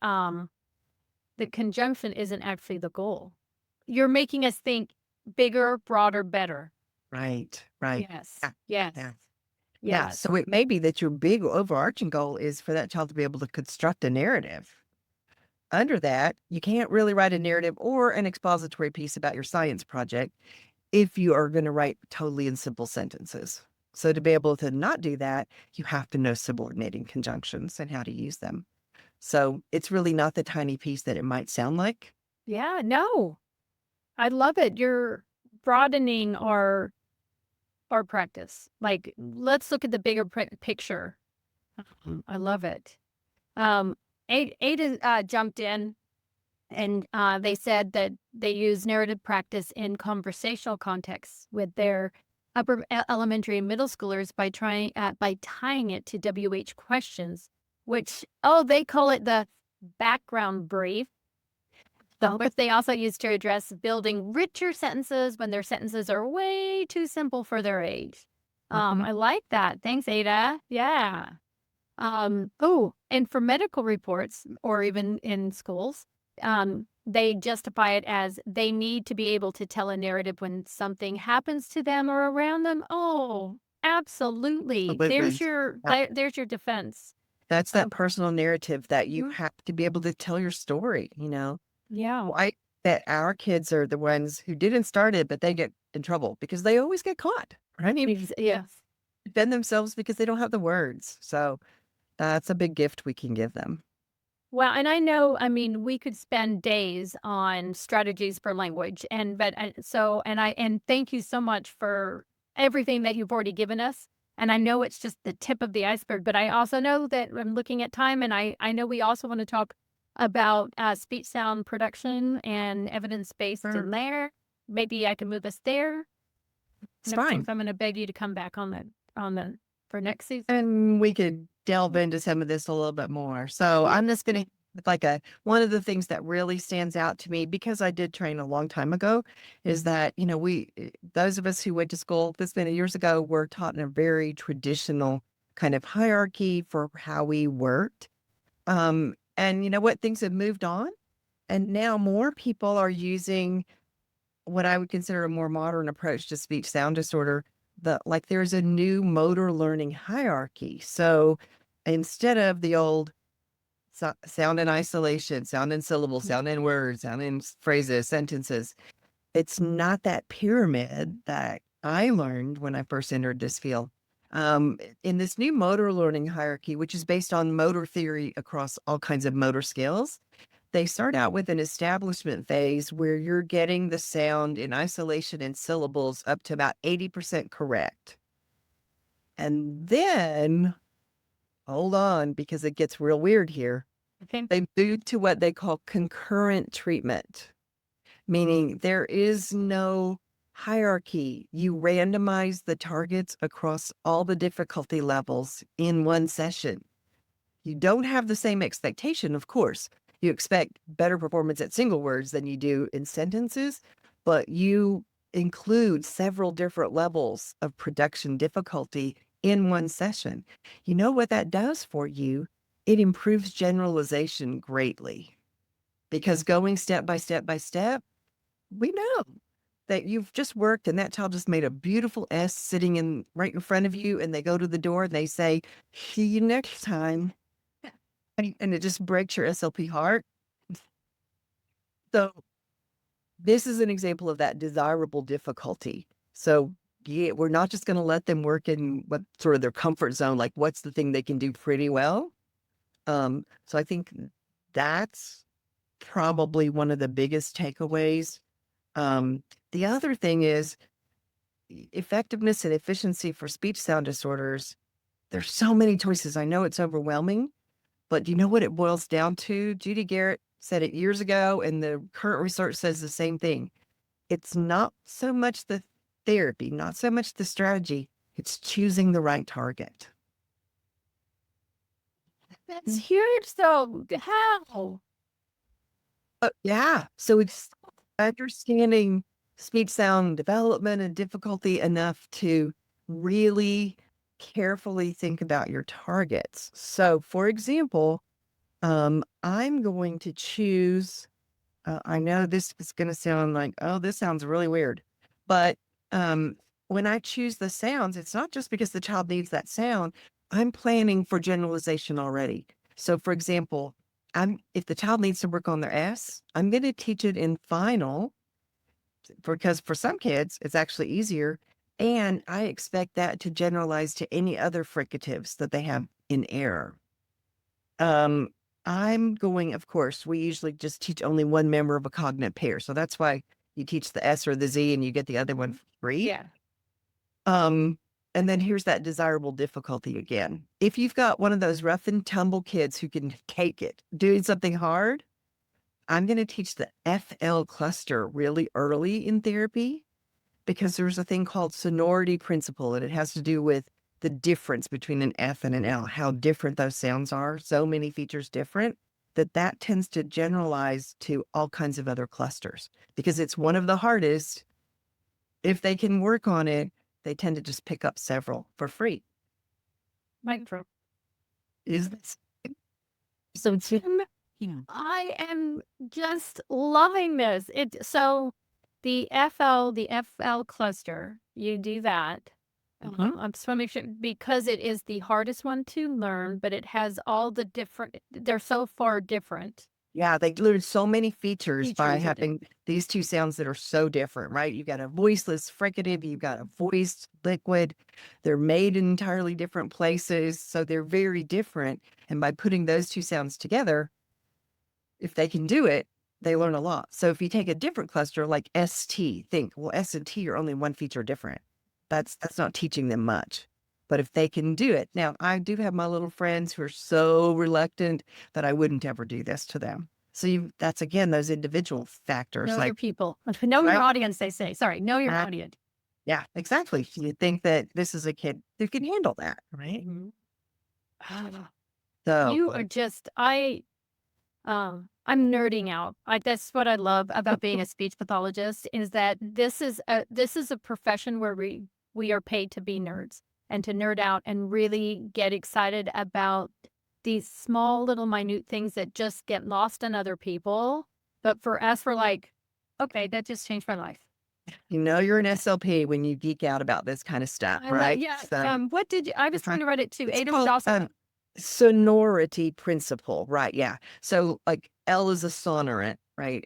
A: conjunction isn't actually the goal. You're making us think bigger, broader, better.
B: right.
A: Yes.
B: Yeah,
A: Yes.
B: yeah. Yeah.
A: Yes.
B: So it may be that your big overarching goal is for that child to be able to construct a narrative. Under that, you can't really write a narrative or an expository piece about your science project if you are going to write totally in simple sentences. So to be able to not do that, you have to know subordinating conjunctions and how to use them. So it's really not the tiny piece that it might sound like.
A: Yeah, no, I love it. You're broadening our practice. Like, let's look at the bigger picture. I love it. Um, Ada jumped in and they said that they use narrative practice in conversational contexts with their elementary and middle schoolers by tying it to WH questions, which they call it the background brief. Which they also use to address building richer sentences when their sentences are way too simple for their age.
B: Mhm.
A: I like that. Thanks, Ada. Yeah. And for medical reports or even in schools, they justify it as they need to be able to tell a narrative when something happens to them or around them. Oh, absolutely.
B: Absolutely. Yeah.
A: There's your defense.
B: That's that
A: Um,
B: personal narrative that you
A: mhm.
B: have to be able to tell your story, you know?
A: Yeah.
B: Why that our kids are the ones who didn't start it, but they get in trouble because they always get caught, right?
A: Yes.
B: Defend themselves because they don't have the words. So that's a big gift we can give them.
A: Well, and I know, I mean, we could spend days on strategies for language and thank you so much for everything that you've already given us. And I know it's just the tip of the iceberg, but I also know that I'm looking at time and I know we also want to talk about speech sound production and evidence-based in
B: Sure.
A: there. Maybe I can move us there.
B: It's
A: And of course,
B: fine.
A: I'm going to beg you to come back for next season.
B: And we could delve into some of this a little bit more. So I'm just going to like one of the things that really stands out to me because I did train a long time ago is that, those of us who went to school this many years ago were taught in a very traditional kind of hierarchy for how we worked. And you know what? Things have moved on. And now more people are using what I would consider a more modern approach to speech sound disorder. Like there's a new motor learning hierarchy. So instead of the old sound in isolation, sound in syllables, sound in words, sound in phrases, sentences, it's not that pyramid that I learned when I first entered this field. In this new motor learning hierarchy, which is based on motor theory across all kinds of motor skills, they start out with an establishment phase where you're getting the sound in isolation and syllables up to about 80% correct. And then, hold on, because it gets real weird here.
A: Okay.
B: They move to what they call concurrent treatment, meaning there is no hierarchy. You randomize the targets across all the difficulty levels in one session. You don't have the same expectation, of course. You expect better performance at single words than you do in sentences, but you include several different levels of production difficulty in one session. You know what that does for you? It improves generalization greatly because going step by step by step, we know that you've just worked and that child just made a beautiful S sitting in right in front of you and they go to the door and they say, see you next time. And it just breaks your SLP heart. So this is an example of that desirable difficulty. So yeah, we're not just going to let them work in what sort of their comfort zone, like what's the thing they can do pretty well. So I think that's probably one of the biggest takeaways. The other thing is effectiveness and efficiency for speech sound disorders. There's so many choices. I know it's overwhelming. But do you know what it boils down to? Judy Garrett said it years ago, and the current research says the same thing. It's not so much the therapy, not so much the strategy, it's choosing the right target.
A: That's huge. So how?
B: Yeah. So it's understanding speech sound development and difficulty enough to really carefully think about your targets. So, for example, I'm going to choose. I know this is going to sound like, oh, this sounds really weird, but when I choose the sounds, it's not just because the child needs that sound. I'm planning for generalization already. So for example, if the child needs to work on their S, I'm going to teach it in final because for some kids, it's actually easier. And I expect that to generalize to any other fricatives that they have in error. Um, I'm going, of course, we usually just teach only one member of a cognate pair. So that's why you teach the S or the Z and you get the other one for free.
A: Yeah.
B: Um, and then here's that desirable difficulty again. If you've got one of those rough and tumble kids who can take it, doing something hard, I'm going to teach the FL cluster really early in therapy because there's a thing called sonority principle, and it has to do with the difference between an F and an L, how different those sounds are. So many features different that tends to generalize to all kinds of other clusters because it's one of the hardest. If they can work on it, they tend to just pick up several for free.
A: Mic drop.
B: Is this?
A: So Jim, I am just loving this. So the FL cluster, you do that. I'm just want to make sure because it is the hardest one to learn, but it has all the different. They're so far different.
B: Yeah, they learn so many features by
A: Features of it.
B: having these two sounds that are so different, right? You've got a voiceless fricative, you've got a voiced liquid. They're made in entirely different places, so they're very different. And by putting those two sounds together, if they can do it, they learn a lot. So if you take a different cluster like ST, think, well, S and T are only one feature different. That's not teaching them much. But if they can do it, now I do have my little friends who are so reluctant that I wouldn't ever do this to them. So that's again those individual factors.
A: Know
B: Like
A: your people. Know your
B: well,
A: audience, they say. Sorry, know your
B: uh,
A: audience.
B: yeah, exactly. You think that this is a kid who can handle that, right? So
A: You are just I'm nerding out. That's what I love about being a speech pathologist is that this is a profession where we are paid to be nerds and to nerd out and really get excited about these small little minute things that just get lost in other people. But for us, we're like, okay, that just changed my life.
B: you know you're an SLP when you geek out about this kind of stuff, right?
A: Yeah.
B: So
A: What did you? I was trying to write it too.
B: it's
A: Adam
B: called
A: Dawson.
B: sonority principle, right? Yeah. So like L is a sonorant, right?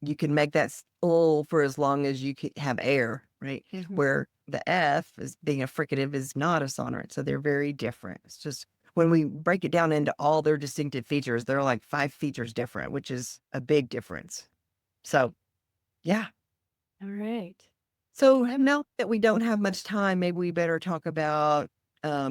B: You can make that full for as long as you can have air, right? Where the F is being a fricative is not a sonorant. So they're very different. It's just when we break it down into all their distinctive features, they're like 5 features different, which is a big difference. So yeah.
A: All right.
B: So now that we don't have much time, maybe we better talk about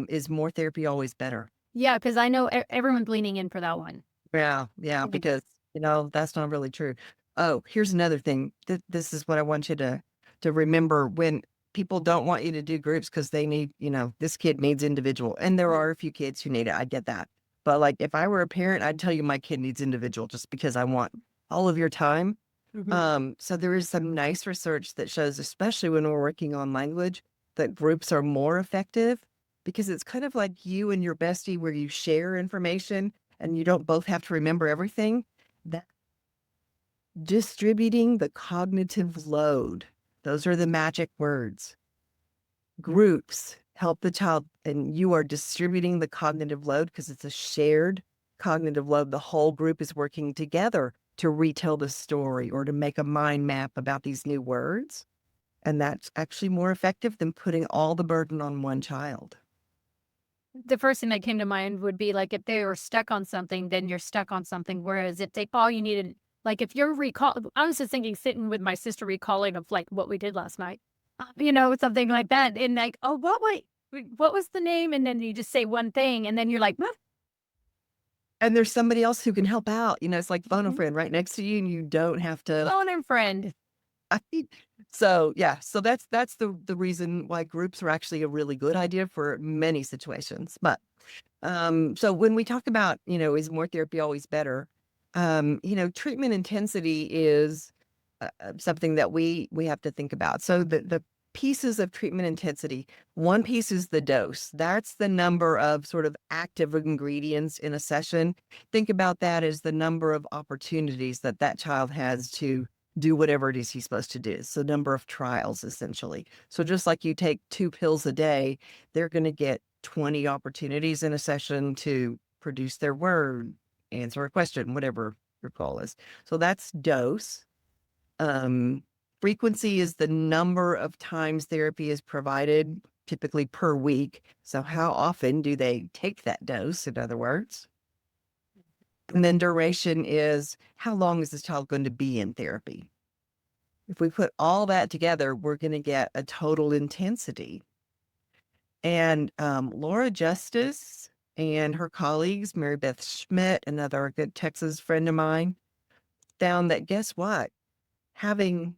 B: is more therapy always better?
A: Yeah, because I know everyone's leaning in for that one.
B: Yeah, because that's not really true. Oh, here's another thing. This is what I want you to remember when people don't want you to do groups because they need, this kid needs individual. And there are a few kids who need it. I get that. But like if I were a parent, I'd tell you my kid needs individual just because I want all of your time. So there is some nice research that shows, especially when we're working on language, that groups are more effective because it's kind of like you and your bestie where you share information and you don't both have to remember everything. That distributing the cognitive load, those are the magic words. Groups help the child, and you are distributing the cognitive load because it's a shared cognitive load. The whole group is working together to retell the story or to make a mind map about these new words. And that's actually more effective than putting all the burden on one child.
A: The first thing that came to mind would be like if they were stuck on something, then you're stuck on something. Whereas if they all you needed, like if you're I was just thinking sitting with my sister recalling of like what we did last night, something like that. And like, oh, what was the name? And then you just say one thing and then you're like, "What?"
B: And there's somebody else who can help out. It's like phone a friend right next to you and you don't have to.
A: Phone and friend.
B: So yeah, so that's the reason why groups are actually a really good idea for many situations. But so when we talk about, is more therapy always better? Treatment intensity is something that we have to think about. So the pieces of treatment intensity, one piece is the dose. That's the number of sort of active ingredients in a session. Think about that as the number of opportunities that child has to do whatever it is he's supposed to do. So number of trials, essentially. So just like you take 2 pills a day, they're going to get 20 opportunities in a session to produce their word, answer a question, whatever your goal is. So that's dose. Frequency is the number of times therapy is provided, typically per week. So how often do they take that dose, in other words? And then duration is how long is this child going to be in therapy? If we put all that together, we're going to get a total intensity. And Laura Justice and her colleagues, Mary Beth Schmidt, another good Texas friend of mine, found that guess what? Having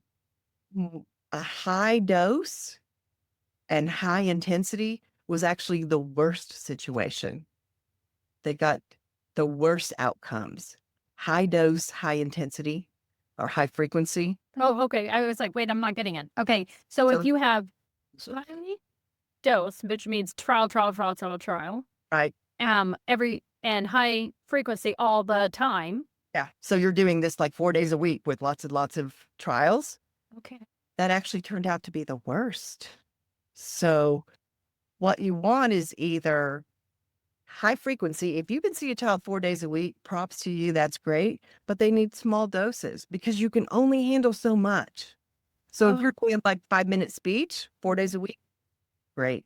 B: a high dose and high intensity was actually the worst situation. They got the worst outcomes. High dose, high intensity, or high frequency.
A: Oh, okay. I was like, wait, I'm not getting it. Okay. So if
B: So,
A: you have dose, which means trial,
B: right.
A: and high frequency all the time.
B: Yeah. So you're doing this like 4 days a week with lots and lots of trials.
A: Okay.
B: That actually turned out to be the worst. So what you want is either high frequency. If you can see a child 4 days a week, props to you. That's great. But they need small doses because you can only handle so much. So if you're doing like 5-minute speech 4 days a week, great.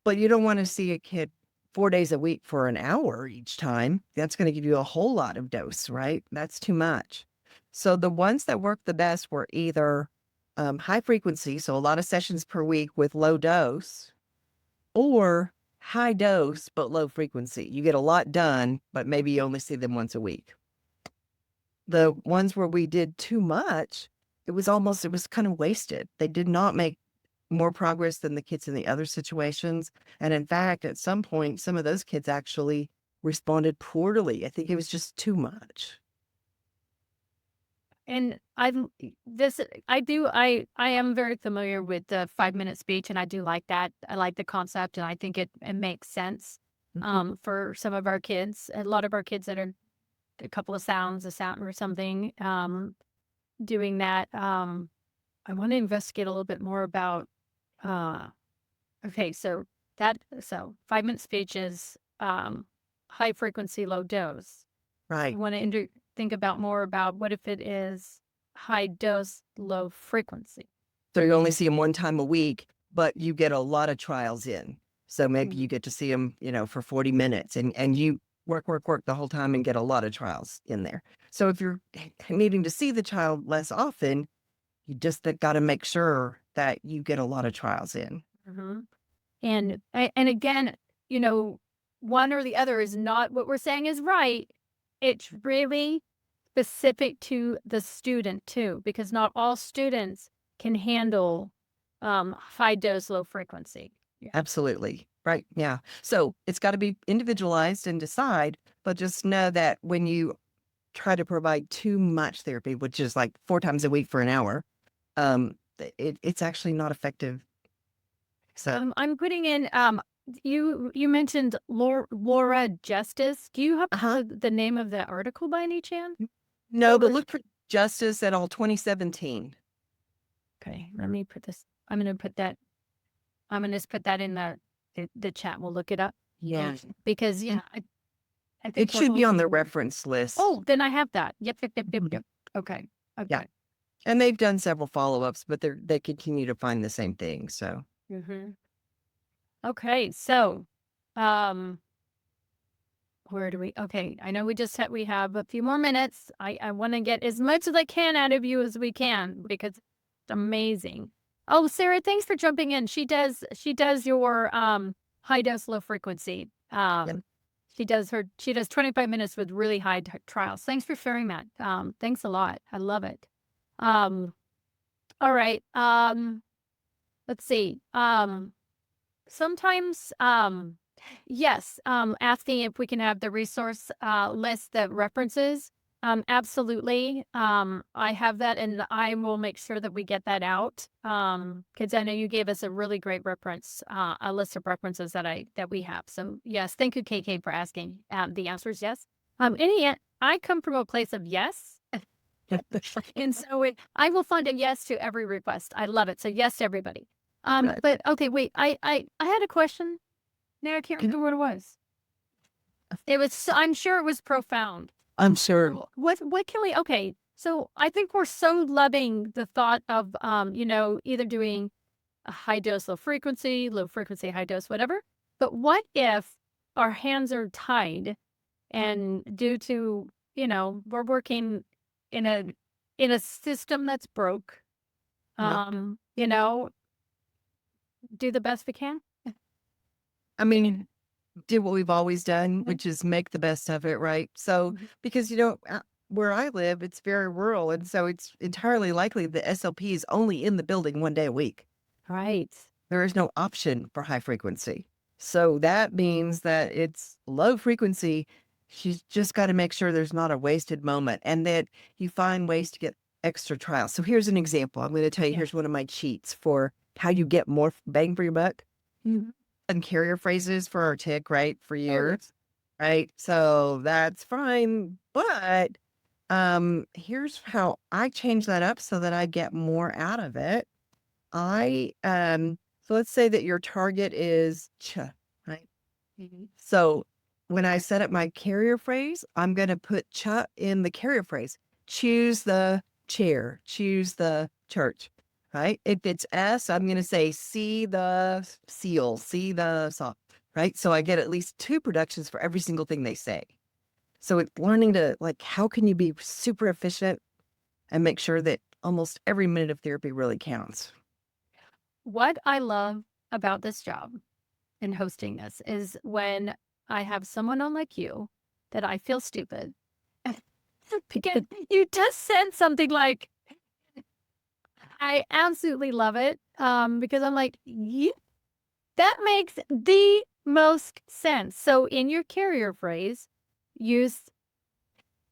B: But you don't want to see a kid 4 days a week for an hour each time. That's going to give you a whole lot of dose, right? That's too much. So the ones that work the best were either high frequency, so a lot of sessions per week with low dose, or high dose but low frequency. You get a lot done, but maybe you only see them once a week. The ones where we did too much, it was kind of wasted. They did not make more progress than the kids in the other situations. And in fact, at some point, some of those kids actually responded poorly. I think it was just too much.
A: And I am very familiar with the 5-minute speech, and I do like that. I like the concept, and I think it makes sense for some of our kids. A lot of our kids that are a couple of sounds, a sound or something, doing that. I want to investigate a little bit more about okay, so 5-minute speech is high frequency, low dose. I
B: Right.
A: want to think about more about what if it is high dose, low frequency.
B: So you only see them one time a week, but you get a lot of trials in. So maybe you get to see them, for 40 minutes and you work the whole time and get a lot of trials in there. So if you're needing to see the child less often, you just got to make sure that you get a lot of trials in.
A: Mm-hmm. And again, one or the other is not what we're saying is right. It's really specific to the student too, because not all students can handle high dose, low frequency.
B: Yeah. Absolutely. Right. Yeah. So it's got to be individualized and decide, but just know that when you try to provide too much therapy, which is like 4 times a week for an hour, it's actually not effective. So
A: I'm putting in you mentioned Laura Justice. Do you have the name of the article by any chance?
B: No, but look for Justice et al. 2017.
A: Okay, let me put this. I'm going to just put that in the chat. We'll look it up.
B: Yeah.
A: Because I think
B: It should be on the reference list.
A: Oh, then I have that. Yep. Okay.
B: Yeah. And they've done several follow-ups, but they continue to find the same thing. So.
A: Okay. So, where do we? Okay. I know we have a few more minutes. I want to get as much as I can out of you as we can because it's amazing. Oh, Sarah, thanks for jumping in. She does your high dose, low frequency. She does 25 minutes with really high trials. Thanks for sharing that. Thanks a lot. I love it. All right. Let's see. Sometimes, yes, asking if we can have the resource list that references. Absolutely. I have that and I will make sure that we get that out. Because I know you gave us a really great reference, a list of references that we have. So yes, thank you, KK, for asking. The answer is yes. I come from a place of yes. And so I will fund a yes to every request. I love it. So yes to everybody.
B: Right.
A: But okay, wait. I had a question. Now I can't remember what it was. It was. I'm sure it was profound.
B: I'm sure.
A: What can we? Okay, so I think we're so loving the thought of either doing a high dose, low frequency, high dose, whatever. But what if our hands are tied, and due to we're working in a system that's broke,
B: Yep.
A: do the best we can.
B: I mean, do what we've always done,
A: Mhm.
B: which is make the best of it, right? So,
A: Mhm.
B: because, where I live, it's very rural. And so it's entirely likely the SLP is only in the building 1 day a week.
A: Right.
B: There is no option for high frequency. So that means that it's low frequency. She's just got to make sure there's not a wasted moment and that you find ways to get extra trials. So here's an example. I'm going to tell you,
A: Yeah.
B: here's one of my cheats for how you get more bang for your buck.
A: Mhm.
B: And carrier phrases for our tick, right? For
A: Oh,
B: years, right? So that's fine. But here's how I change that up so that I get more out of it. So let's say that your target is ch, right?
A: Mhm.
B: So when I set up my carrier phrase, I'm going to put ch in the carrier phrase. Choose the chair, choose the church, right? If it's S, I'm going to say see the seal, see the saw, right? So I get at least 2 productions for every single thing they say. So it's learning to how can you be super efficient and make sure that almost every minute of therapy really counts.
A: What I love about this job and hosting this is when I have someone on like you that I feel stupid. Because you just said something like, I absolutely love it. Because I'm like, that makes the most sense. So in your carrier phrase, use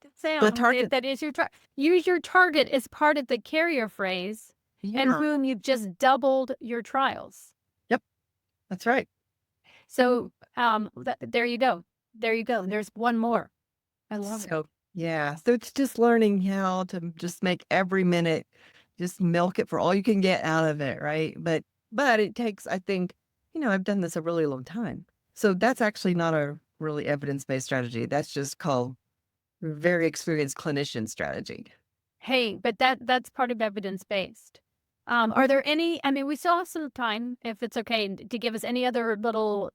A: the
B: The
A: sound
B: target,
A: that is your target. Use your target as part of the carrier phrase, and
B: yeah,
A: boom, you've just doubled your trials.
B: yep, that's right.
A: So there you go. There you go. There's one more. I love it.
B: So, yeah. So it's just learning how to just make every minute, just milk it for all you can get out of it, right? But it takes, I think, I've done this a really long time. So that's actually not a really evidence-based strategy. That's just called very experienced clinician strategy.
A: Hey, but that's part of evidence based. Are there any? I mean, we still have some time, if it's okay, to give us any other little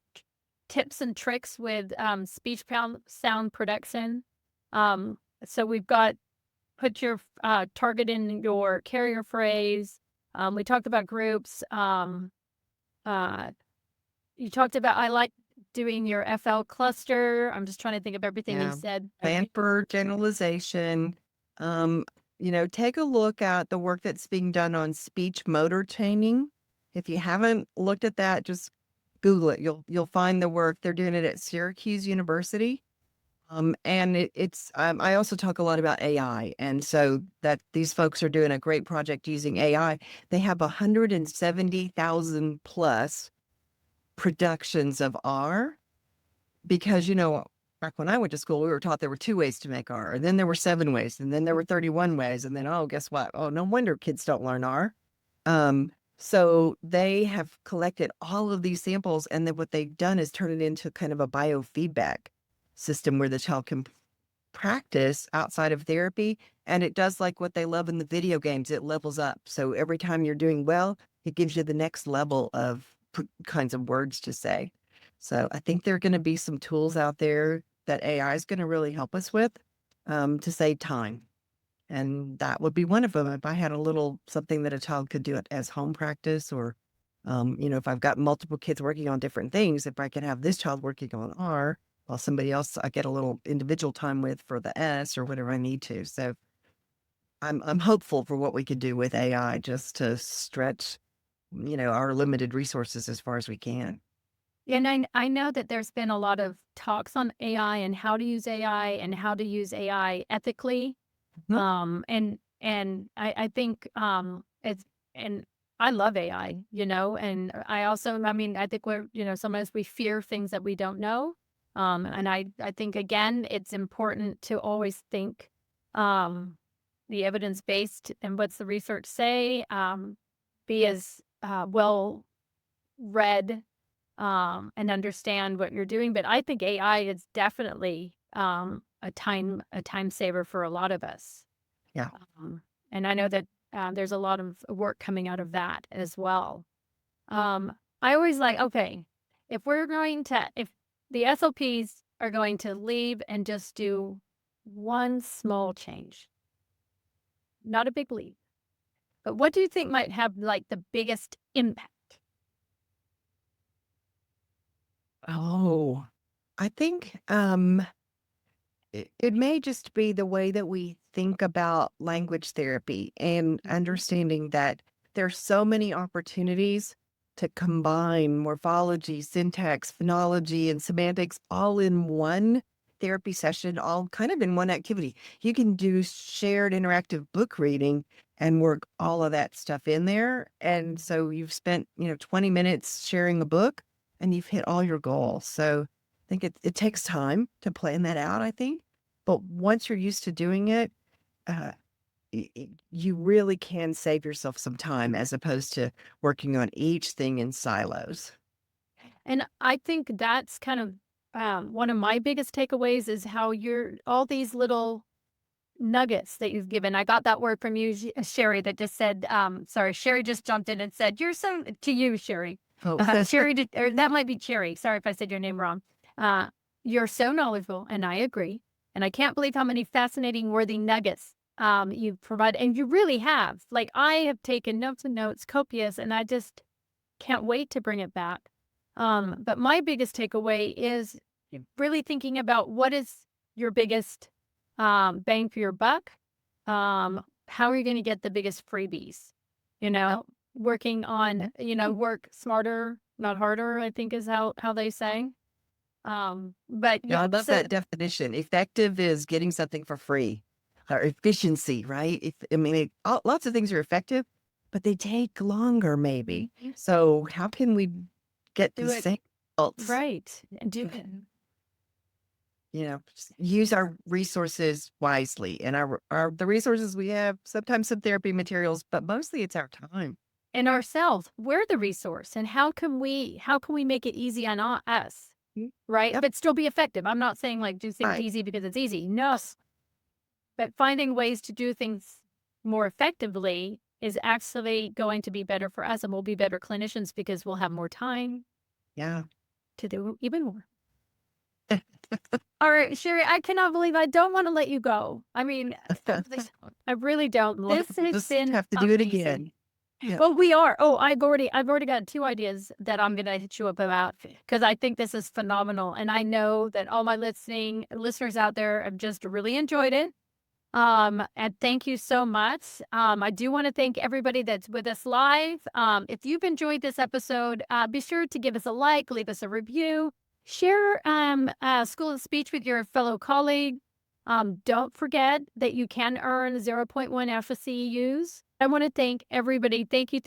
A: tips and tricks with speech sound production. So we've got put your target in your carrier phrase. We talked about groups. Uh, you talked about I like doing your FL cluster. I'm just trying to think of everything you
B: Yeah.
A: said.
B: Plan for generalization. Um, take a look at the work that's being done on speech motor training. If you haven't looked at that, just Google it. You'll find the work. They're doing it at Syracuse University. And I also talk a lot about AI. And so that these folks are doing a great project using AI. They have 170,000 plus productions of R because, back when I went to school, we were taught there were 2 ways to make R, and then there were 7 ways, and then there were 31 ways. And then, oh, guess what? Oh, no wonder kids don't learn R. Um, so they have collected all of these samples, and then what they've done is turn it into kind of a biofeedback system where the child can practice outside of therapy. And it does like what they love in the video games. It levels up. So every time you're doing well, it gives you the next level of kinds of words to say. So I think there are going to be some tools out there that AI is going to really help us with to save time. And that would be one of them. If I had a little something that a child could do it as home practice, or, if I've got multiple kids working on different things, if I can have this child working on R while somebody else I get a little individual time with for the S or whatever I need to. So I'm hopeful for what we could do with AI just to stretch, our limited resources as far as we can.
A: And I know that there's been a lot of talks on AI and how to use AI and how to use AI ethically.
B: Mhm.
A: And I think it's and I love AI, and I also I mean I think we're sometimes we fear things that we don't know. And I think again it's important to always think um the evidence-based and what's the research say, be as well read and understand what you're doing. But I think AI is definitely a time saver for a lot of us.
B: Yeah.
A: And I know that there's a lot of work coming out of that as well. I always like, okay, if the SLPs are going to leave and just do one small change, not a big leap, but what do you think might have like the biggest impact?
B: Oh, I think it may just be the way that we think about language therapy and understanding that there's so many opportunities to combine morphology, syntax, phonology, and semantics all in one therapy session, all kind of in one activity. You can do shared interactive book reading and work all of that stuff in there. And so you've spent, 20 minutes sharing a book and you've hit all your goals. So I think it takes time to plan that out, I think. But once you're used to doing it, uh, you really can save yourself some time as opposed to working on each thing in silos.
A: And I think that's kind of one of my biggest takeaways is how all these little nuggets that you've given. I got that word from you, Sherry, that just said, sorry, Sherry just jumped in and said, you're so, to you, Sherry.
B: Oh,
A: Sherry, or that might be Cherry. Sorry if I said your name wrong. You're so knowledgeable, and I agree. And I can't believe how many fascinating, worthy nuggets you provide. And you really have. Like, I have taken notes and notes, copious, and I just can't wait to bring it back. But my biggest takeaway is really thinking about what is your biggest bang for your buck. How are you going to get the biggest freebies? Working on, work smarter, not harder, I think is how they say. But
B: yeah,
A: yeah,
B: I love that definition. Effective is getting something for free, or efficiency, right? Lots of things are effective, but they take longer, maybe. So how can we get
A: do
B: the
A: it
B: same results?
A: right and do it.
B: Use our resources wisely, and the resources we have. Sometimes some therapy materials, but mostly it's our time.
A: And ourselves, we're the resource, and how can we make it easy on us, right?
B: Yep.
A: But still be effective. I'm not saying like do things
B: Right.
A: easy because it's easy. No, but finding ways to do things more effectively is actually going to be better for us, and we'll be better clinicians because we'll have more time
B: Yeah.
A: to do even more. All right, Sherry, I cannot believe I don't want to let you go. I mean, I really don't. This has
B: Just
A: been
B: have to do it
A: amazing.
B: again. Yeah.
A: Well, we are. Oh, I've already got 2 ideas that I'm gonna hit you up about because I think this is phenomenal, and I know that all my listeners out there have just really enjoyed it. And thank you so much. I do want to thank everybody that's with us live. If you've enjoyed this episode, be sure to give us a like, leave us a review, share School of Speech with your fellow colleague. Don't forget that you can earn 0.1 FACEUs. I want to thank everybody. Thank you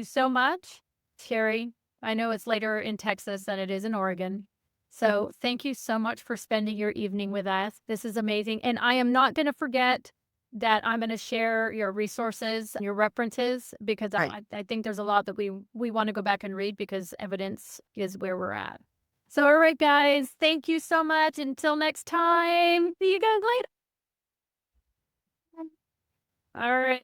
A: so much. Sherry, I know it's later in Texas than it is in Oregon. So thank you so much for spending your evening with us. This is amazing. And I am not going to forget that I'm going to share your resources and your references because
B: Right.
A: I think there's a lot that we want to go back and read because evidence is where we're at. So, all right, guys, thank you so much. Until next time, see you guys later. All right.